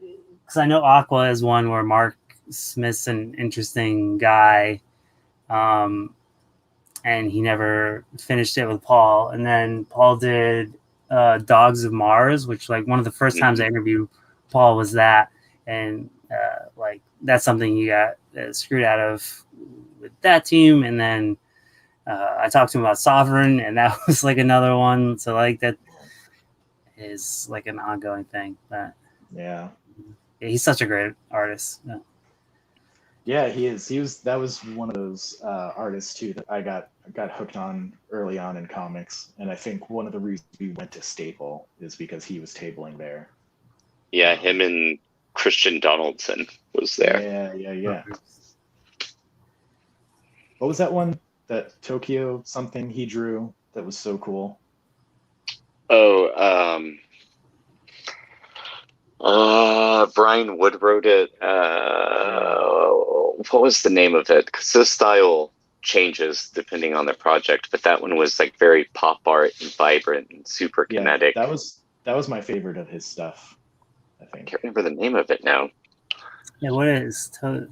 because I know Aqua is one where Mark Smith's an interesting guy, and he never finished it with Paul. And then Paul did Dogs of Mars, which like one of the first times I interviewed Paul was that, and like that's something he got screwed out of with that team. And then I talked to him about Sovereign, and that was like another one. So like that is like an ongoing thing. But yeah, he's such a great artist. Yeah, he is. That was one of those artists too that I got hooked on early on in comics, and I think one of the reasons we went to Staple is because he was tabling there. Yeah, him and Christian Donaldson was there. Yeah. What was that one that Tokyo something he drew that was so cool? Oh, Brian Wood wrote it. What was the name of it? Because the style changes depending on the project, but that one was like very pop art and vibrant and super kinetic. That was my favorite of his stuff, I think. I can't remember the name of it now. Yeah, what is? I don't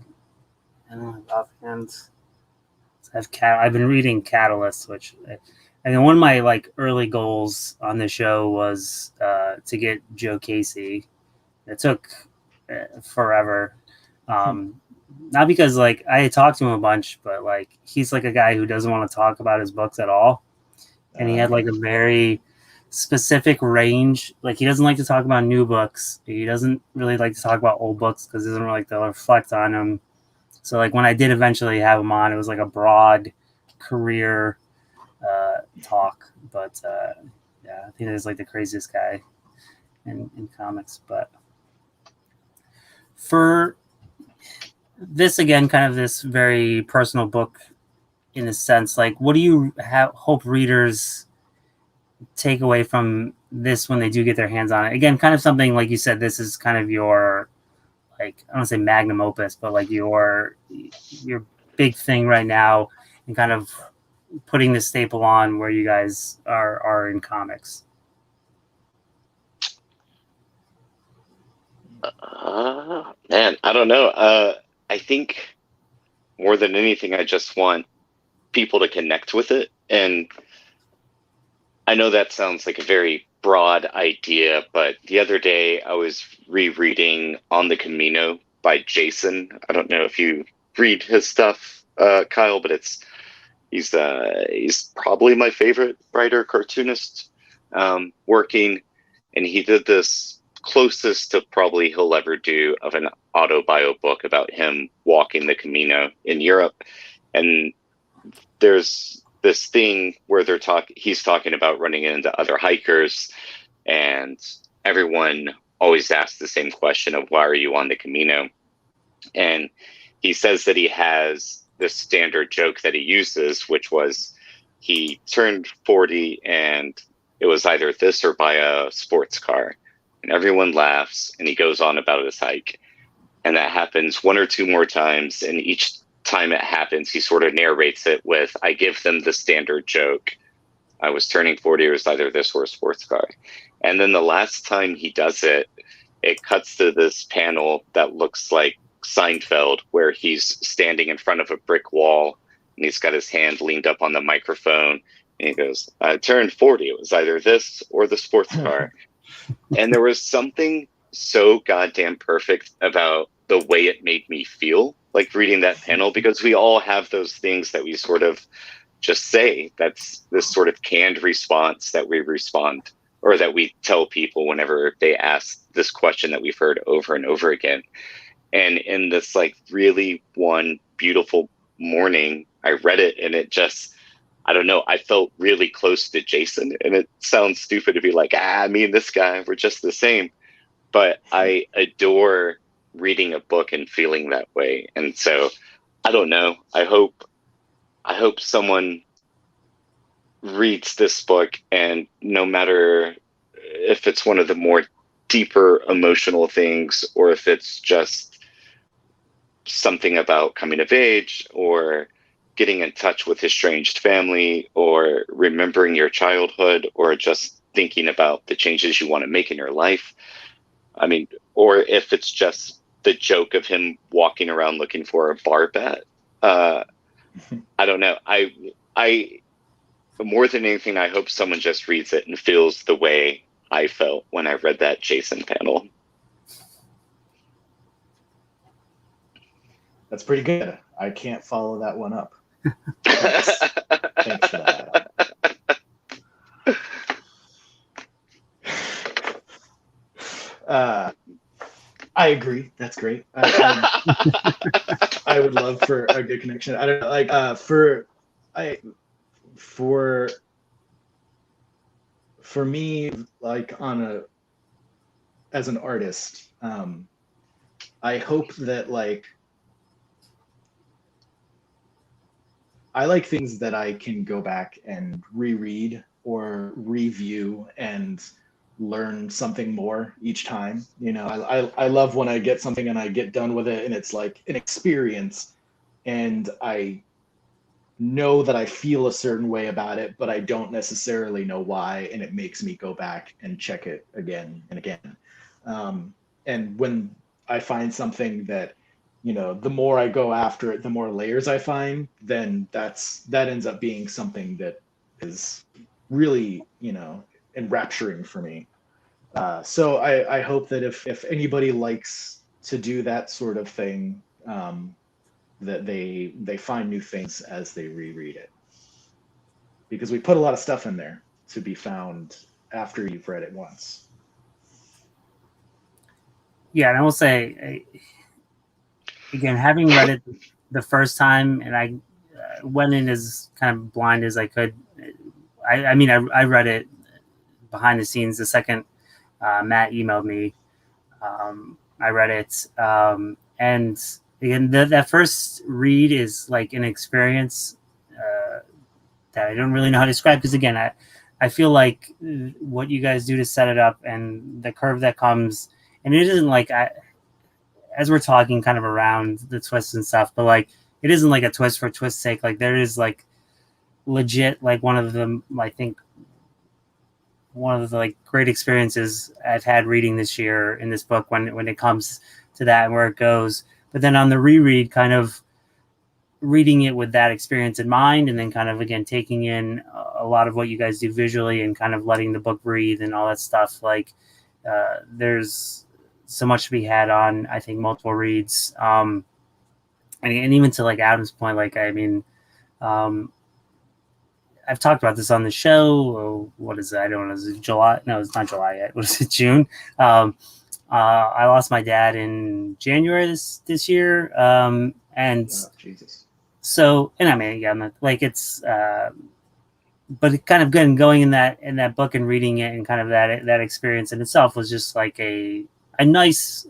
know offhand. I've been reading Catalyst, which and one of my like early goals on the show was to get Joe Casey. It took forever, not because like I had talked to him a bunch, but like he's like a guy who doesn't want to talk about his books at all, and he had like a very specific range. Like he doesn't like to talk about new books. He doesn't really like to talk about old books because he doesn't really like to reflect on them. So like when I did eventually have him on, it was like a broad career talk. But yeah, I think he's like the craziest guy in comics. But for this again, kind of this very personal book in a sense, like what do you hope readers take away from this when they do get their hands on it? Again, kind of something like you said, this is kind of your, like, I don't want to say magnum opus, but like your big thing right now, and kind of putting the staple on where you guys are in comics. Man, I don't know. I think more than anything, I just want people to connect with it. And I know that sounds like a very broad idea, but the other day I was rereading On the Camino by Jason. I don't know if you read his stuff, Kyle, but he's probably my favorite writer, cartoonist, working, and he did this closest to probably he'll ever do of an autobio book about him walking the Camino in Europe. And there's this thing where he's talking about running into other hikers, and everyone always asks the same question of why are you on the Camino? And he says that he has this standard joke that he uses, which was he turned 40 and it was either this or buy a sports car. And everyone laughs, and he goes on about his hike. And that happens one or two more times, and each time it happens, he sort of narrates it with, I give them the standard joke. I was turning 40, it was either this or a sports car. And then the last time he does it, it cuts to this panel that looks like Seinfeld, where he's standing in front of a brick wall, and he's got his hand leaned up on the microphone, and he goes, I turned 40, it was either this or the sports car. And there was something so goddamn perfect about the way it made me feel, like reading that panel, because we all have those things that we sort of just say. That's this sort of canned response that we respond, or that we tell people whenever they ask this question that we've heard over and over again. And in this like really one beautiful morning, I read it, and it just, I don't know, I felt really close to Jason. And it sounds stupid to be like, me and this guy, we're just the same. But I adore reading a book and feeling that way. And so I don't know. I hope someone reads this book, and no matter if it's one of the more deeper emotional things, or if it's just something about coming of age, or getting in touch with estranged family, or remembering your childhood, or just thinking about the changes you want to make in your life. I mean, or if it's just the joke of him walking around looking for a bar bet. I don't know. I more than anything, I hope someone just reads it and feels the way I felt when I read that Jason panel. That's pretty good. I can't follow that one up. Thanks for that. I agree. That's great. I would love for a good connection. I don't know, like for me, like as an artist, I hope that like I like things that I can go back and reread or review and learn something more each time. You know, I love when I get something and I get done with it and it's like an experience, and I know that I feel a certain way about it, but I don't necessarily know why, and it makes me go back and check it again and again. And when I find something that, you know, the more I go after it, the more layers I find, then that ends up being something that is really, you know, enrapturing for me. So I hope that if anybody likes to do that sort of thing, that they find new things as they reread it, because we put a lot of stuff in there to be found after you've read it once. Yeah, and I will say, again, having read it the first time, and I went in as kind of blind as I could. I mean, I read it behind the scenes the second Matt emailed me. I read it, and again, that first read is like an experience that I don't really know how to describe, because again, I feel like what you guys do to set it up and the curve that comes, and it isn't like as we're talking kind of around the twists and stuff, but like it isn't like a twist for twist's sake. Like there is like legit, like one of the, I think one of the like great experiences I've had reading this year in this book when it comes to that and where it goes. But then on the reread, kind of reading it with that experience in mind, and then kind of again taking in a lot of what you guys do visually and kind of letting the book breathe and all that stuff. Like there's so much to be had on, I think, multiple reads. And even to like Adam's point, like, I mean, I've talked about this on the show. Or what is it? I don't know. Is it July? No, it's not July yet. What is it? June. I lost my dad in January this year. And Oh, Jesus. so, and I mean, yeah, like it's, but it kind of good, and going in that book and reading it, and kind of that experience in itself was just like a nice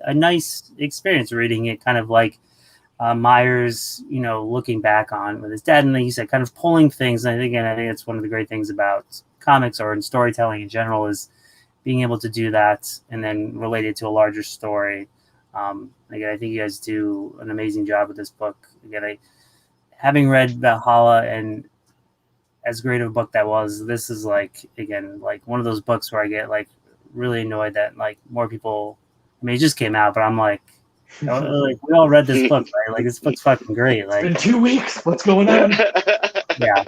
experience reading it, kind of like Myers, looking back on with his dad, and like you said, kind of pulling things. And again, I think it's one of the great things about comics or in storytelling in general is being able to do that and then relate it to a larger story. Again, I think you guys do an amazing job with this book. Again, having read Valhalla, and as great of a book that was, this is like, again, like one of those books where I get like really annoyed that like more people, I mean, it just came out, but I'm like we all read this book, right? Like this book's fucking great. Like It's been 2 weeks. What's going on? yeah,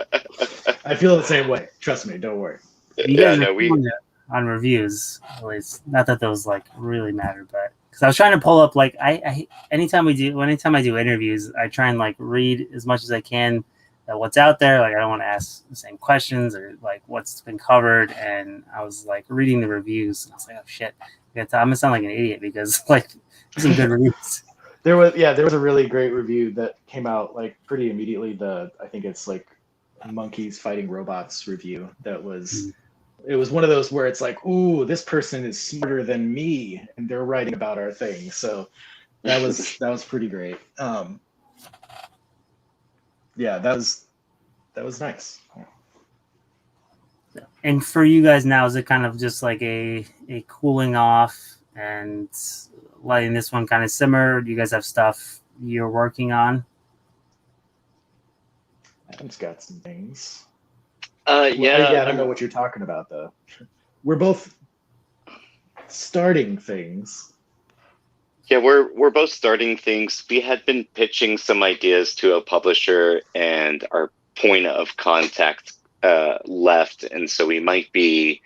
I feel the same way. Trust me. Don't worry. you guys are killing it on reviews. At least, not that those like really matter, but because I was trying to pull up like I anytime I do interviews, I try and like read as much as I can what's out there. Like I don't want to ask the same questions or like what's been covered. And I was like reading the reviews, and I was like, oh shit, I'm gonna sound like an idiot because like there's some good reviews. There was a really great review that came out like pretty immediately. I think it's like Monkeys Fighting Robots review. That was it was one of those where it's like, ooh, this person is smarter than me, and they're writing about our thing. So that was pretty great. Yeah, that was nice. And for you guys now, is it kind of just like a cooling off and letting this one kind of simmer? Do you guys have stuff you're working on? Adam's got some things. Yeah, I don't know what you're talking about though. We're both starting things. Yeah, we're both starting things. We had been pitching some ideas to a publisher, and our point of contact left, and so we might be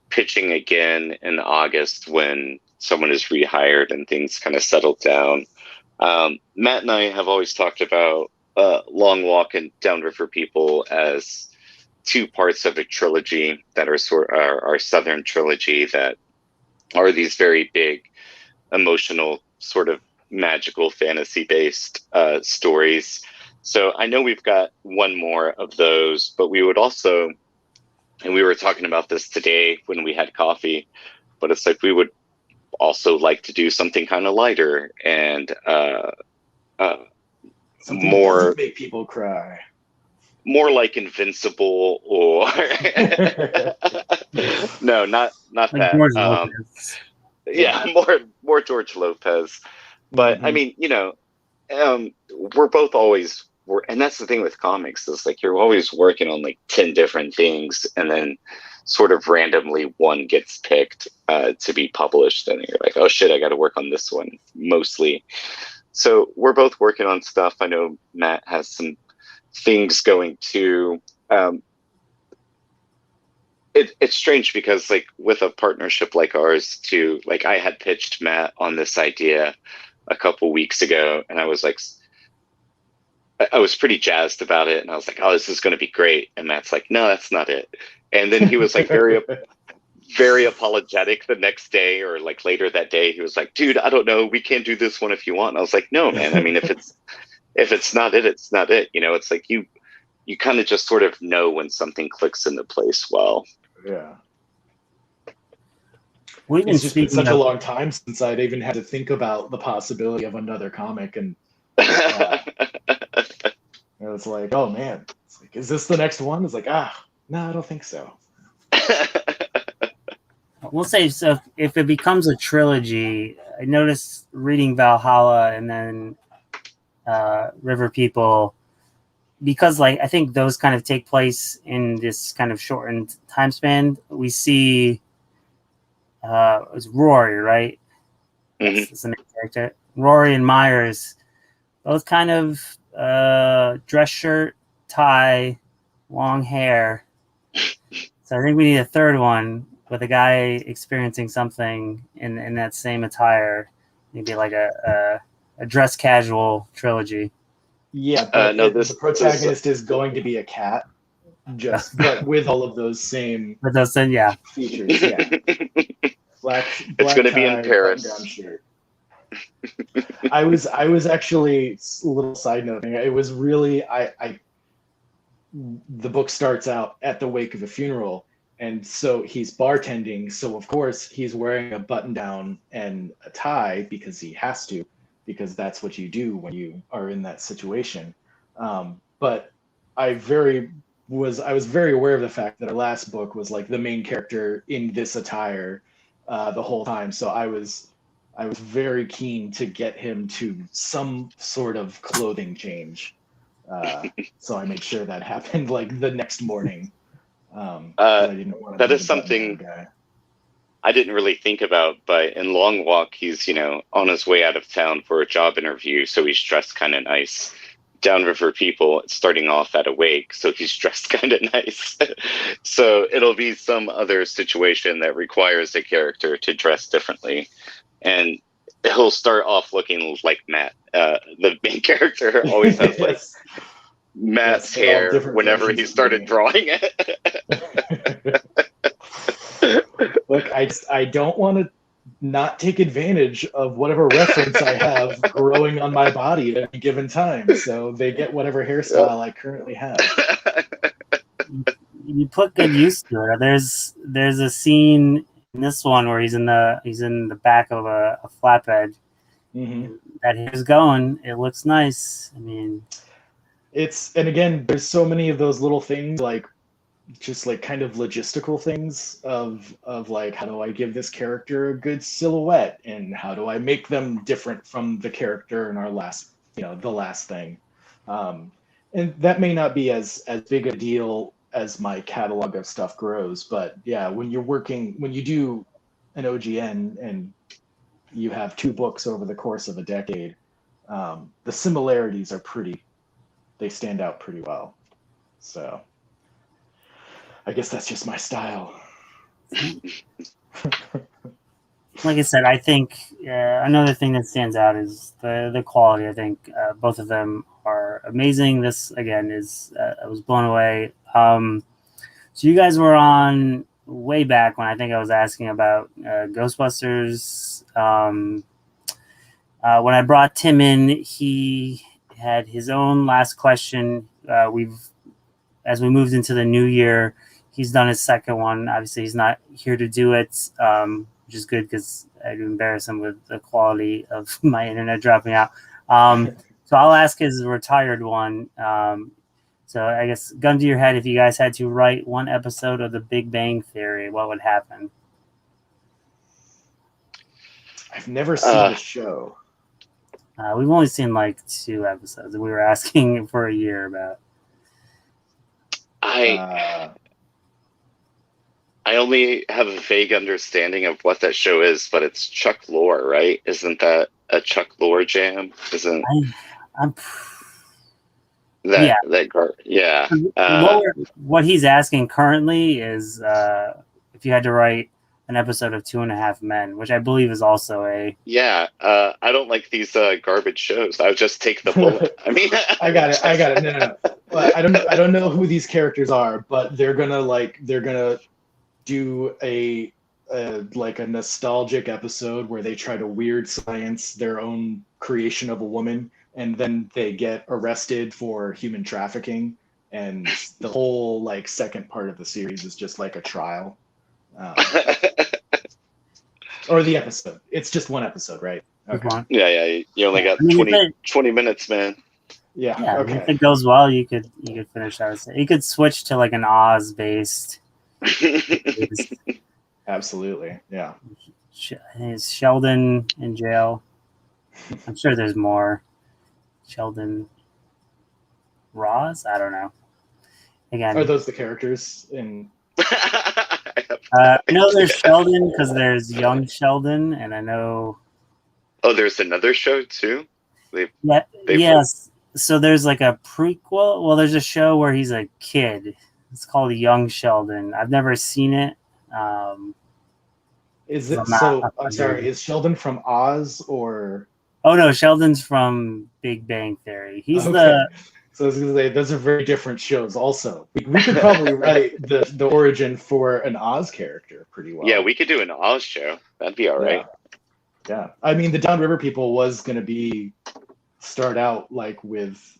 pitching again in August when someone is rehired and things kind of settle down. Matt and I have always talked about Long Walk and Downriver People as two parts of a trilogy that are our Southern trilogy that are these very big, emotional, sort of magical fantasy-based stories. So I know we've got one more of those, but we would also, and we were talking about this today when we had coffee, but it's like we would also like to do something kind of lighter and Something more that doesn't make people cry. More like Invincible, or no, not Like that. George Lopez. Yeah, more George Lopez. But I mean, we're both always and that's the thing with comics, is like you're always working on like 10 different things, and then sort of randomly one gets picked to be published, and you're like, oh shit, I got to work on this one mostly. So we're both working on stuff. I know Matt has some things going too. It's strange because like with a partnership like ours too, like I had pitched Matt on this idea a couple weeks ago, and I was like, I was pretty jazzed about it, and I was like, "Oh, this is going to be great." And Matt's like, "No, that's not it." And then he was like very apologetic the next day, or like later that day. He was like, "Dude, I don't know. We can't do this one if you want." And I was like, "No, man. I mean, if it's not it, it's not it. You know, it's like you kind of just sort of know when something clicks into place well." Yeah. We've been It's just been speaking such a of, long time since I'd even had to think about the possibility of another comic, and it's like, oh man, it's like, is this the next one? It's like, no, I don't think so. we'll say, so if it becomes a trilogy, I noticed reading Valhalla and then River People, because like I think those kind of take place in this kind of shortened time span. We see it's Rory, right? That's the main character. Rory and Myers, both kind of dress shirt, tie, long hair. So I think we need a third one with a guy experiencing something in that same attire. Maybe like a dress casual trilogy. Yeah, but No, the protagonist is going to be a cat, but with all of those same But those, yeah, features. Yeah, black it's going to be in tie, Paris. button-down shirt. I was actually, a little side note. It was really the book starts out at the wake of a funeral, and so he's bartending. So of course he's wearing a button down and a tie because he has to, because that's what you do when you are in that situation. But I was very aware of the fact that our last book was like the main character in this attire the whole time. So I was very keen to get him to some sort of clothing change. So I made sure that happened like the next morning. I didn't want to that be is the button-down something guy. I didn't really think about, but in Long Walk, he's, on his way out of town for a job interview, so he's dressed kind of nice. Downriver People, it's starting off at a wake, so he's dressed kind of nice. So it'll be some other situation that requires a character to dress differently. And he'll start off looking like Matt. The main character always has like Yes. Matt's Yes, they're all hair different whenever versions he of started me. drawing it. Look, I don't want to not take advantage of whatever reference I have growing on my body at any given time. So they get whatever hairstyle I currently have. you put good use to it. There's a scene in this one where he's in the back of a flatbed. Mm-hmm. That hair's going. It looks nice. I mean, And again, there's so many of those little things, like just like kind of logistical things of like, how do I give this character a good silhouette, and how do I make them different from the character in our last, the last thing. And that may not be as big a deal as my catalog of stuff grows, but yeah, when you do an OGN and you have 2 books over the course of a decade, the similarities they stand out pretty well. So I guess that's just my style. like I said, I think another thing that stands out is the quality. I think both of them are amazing. This again is I was blown away. So you guys were on way back when I think I was asking about Ghostbusters. When I brought Tim in, he had his own last question. As we moved into the new year, he's done his second one. Obviously, he's not here to do it, which is good because I'd embarrass him with the quality of my internet dropping out. So I'll ask his retired one. So I guess, gun to your head, if you guys had to write one episode of The Big Bang Theory, what would happen? I've never seen the show. We've only seen like 2 episodes, and we were asking for a year about. I only have a vague understanding of what that show is, but it's Chuck Lorre, right? Isn't that a Chuck Lorre jam? Isn't I'm that yeah. yeah? What he's asking currently is if you had to write an episode of 2.5 Men, which I believe is also a. Yeah, I don't like these garbage shows. I would just take the bullet. I mean, I got it. No. But I don't know who these characters are, but they're gonna do a like a nostalgic episode where they try to weird science their own creation of a woman, and then they get arrested for human trafficking, and the whole like second part of the series is just like a trial. Or the episode. It's just one episode, right? Okay. Yeah. You only got 20 minutes, man. Yeah. Okay. If it goes well, you could finish that. You could switch to like an Oz based. Absolutely. Yeah. Is Sheldon in jail? I'm sure there's more. Sheldon Ross? I don't know. Again, are those the characters in? I know there's Sheldon because there's young Sheldon, and I know. Oh, there's another show too. Yes. So there's like a prequel. Well, there's a show where he's a kid. It's called Young Sheldon. I've never seen it. Is it so? I'm sorry. Is Sheldon from Oz or? Oh no, Sheldon's from Big Bang Theory. He's okay. So I was gonna say those are very different shows. Also, we could probably write the origin for an Oz character pretty well. Yeah, we could do an Oz show. That'd be all right. Yeah. I mean, the Downriver People was gonna start out like with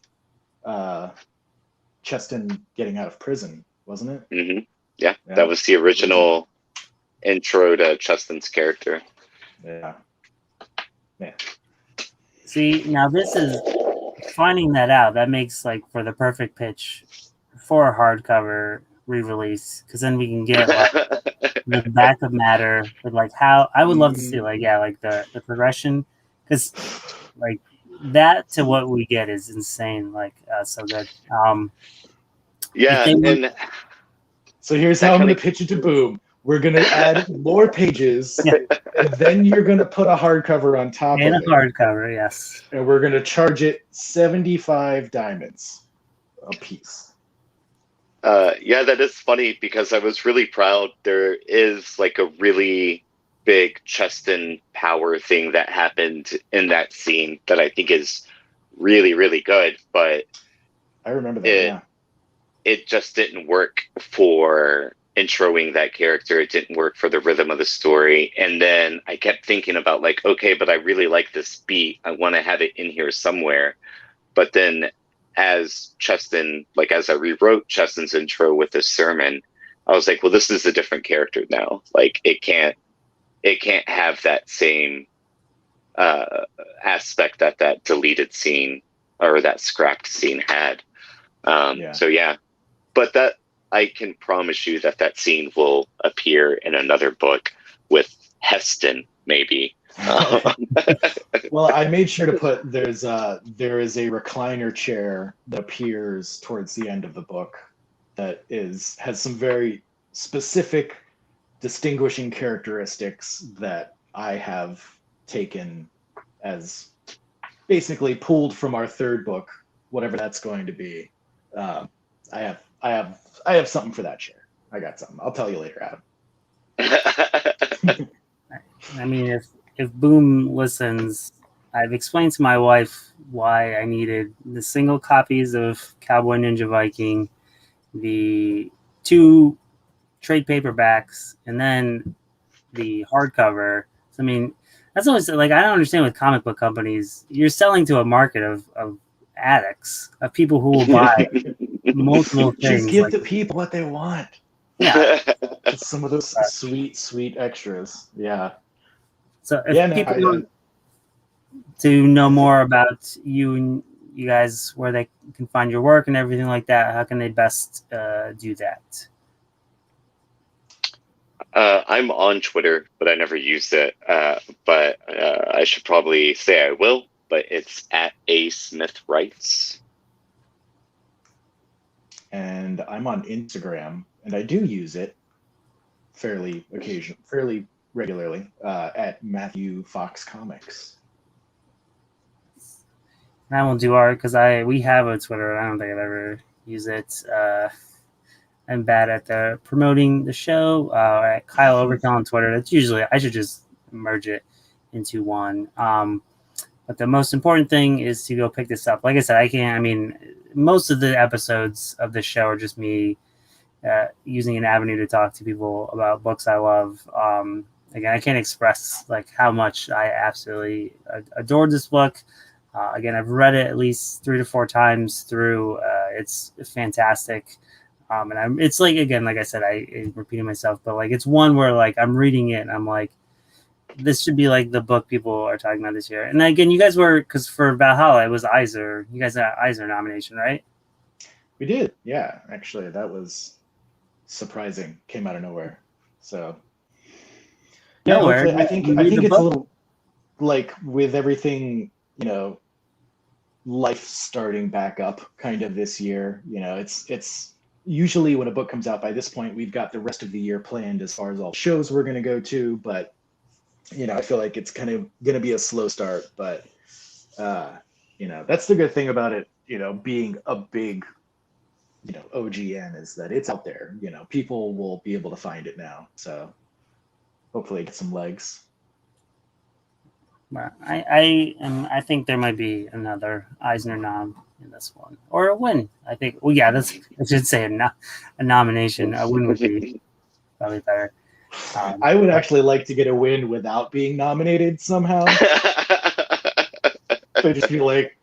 Cheston getting out of prison, wasn't it? Mm-hmm. Yeah, that was the original intro to Cheston's character. Yeah. See, now this is finding that out. That makes like for the perfect pitch for a hardcover re-release, because then we can get like, the back of matter with like how I would love to see like the progression, because like that to what we get is insane. Like so good. And so here's how I'm going to pitch it to Boom. We're going to add more pages, and then you're going to put a hardcover on top of it. And a hardcover, yes. And we're going to charge it 75 diamonds a piece. Yeah, that is funny because I was really proud. There is like a really big Cheston power thing that happened in that scene that I think is really, really good. But I remember that, it just didn't work for introing that character. It didn't work for the rhythm of the story. And then I kept thinking about like, okay, but I really like this beat. I want to have it in here somewhere. But then as Cheston, like as I rewrote Cheston's intro with this sermon, I was like, well, this is a different character now. Like it can't have that same aspect that deleted scene or that scrapped scene had. So yeah, but that I can promise you that scene will appear in another book with Heston, maybe. Well, I made sure to put there is a recliner chair that appears towards the end of the book that has some very specific distinguishing characteristics that I have taken as basically pulled from our third book, whatever that's going to be. I have something for that chair. I got something. I'll tell you later, Adam. I mean, if Boom listens, I've explained to my wife why I needed the single copies of Cowboy Ninja Viking, the 2 trade paperbacks, and then the hardcover. I mean, that's always like I don't understand with comic book companies. You're selling to a market of addicts, of people who will buy multiple things. Just give the people what they want. Yeah. Just some of those sweet extras. Yeah. So if people want to know more about you and you guys, where they can find your work and everything like that, how can they best do that? I'm on Twitter, but I never used it. But I should probably say I will. But it's at @ASmithWrites. And I'm on Instagram, and I do use it fairly regularly at Matthew Fox Comics. And I won't do art because we have a Twitter. I don't think I've ever used it. I I'm bad at the promoting the show. At Kyle Overkill on Twitter. That's usually I should just merge it into one. But the most important thing is to go pick this up. Like I said, I can't. I mean, most of the episodes of the show are just me using an avenue to talk to people about books I love. Again, I can't express like how much I absolutely adored this book. Again, I've read it at least 3 to 4 times through. It's fantastic. And it's like, again, like I said, I'm repeating myself, but like, it's one where like, I'm reading it and I'm like, this should be like the book people are talking about this year. And again, you guys were, cause for Valhalla, it was Eisner. You guys had Eisner nomination, right? We did. Yeah. Actually, that was surprising. Came out of nowhere. So yeah, Nowhere. I think it's a little like with everything, life starting back up kind of this year. It's usually when a book comes out by this point, we've got the rest of the year planned as far as all shows we're going to go to. But, I feel like it's kind of going to be a slow start. But, that's the good thing about it, being a big, OGN is that it's out there. People will be able to find it now. So hopefully it gets some legs. I think there might be another Eisner nom in this one, or a win. I think. Well, yeah, I should say a nomination. A win would be probably better. I would actually like to get a win without being nominated somehow. So just be like,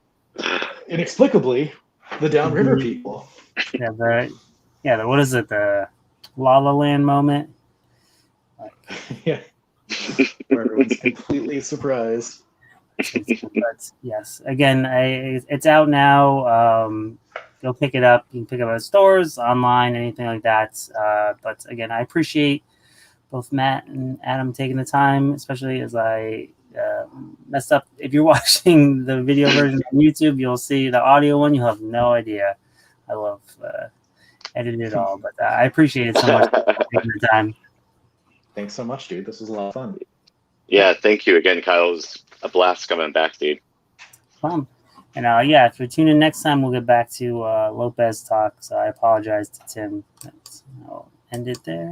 inexplicably, the Downriver people. Yeah, what is it? The La La Land moment. Yeah. Where everyone's completely surprised. But yes, again, it's out now. Go pick it up. You can pick it up at stores, online, anything like that. But again, I appreciate both Matt and Adam taking the time, especially as I messed up. If you're watching the video version on YouTube, you'll see the audio one. You'll have no idea. I love editing it all, but I appreciate it so much for taking the time. Thanks so much, dude. This was a lot of fun. Yeah, thank you again, Kyle. It was a blast coming back, dude. Fun. And if you tune in next time, we'll get back to Lopez talk. So I apologize to Tim. I'll end it there.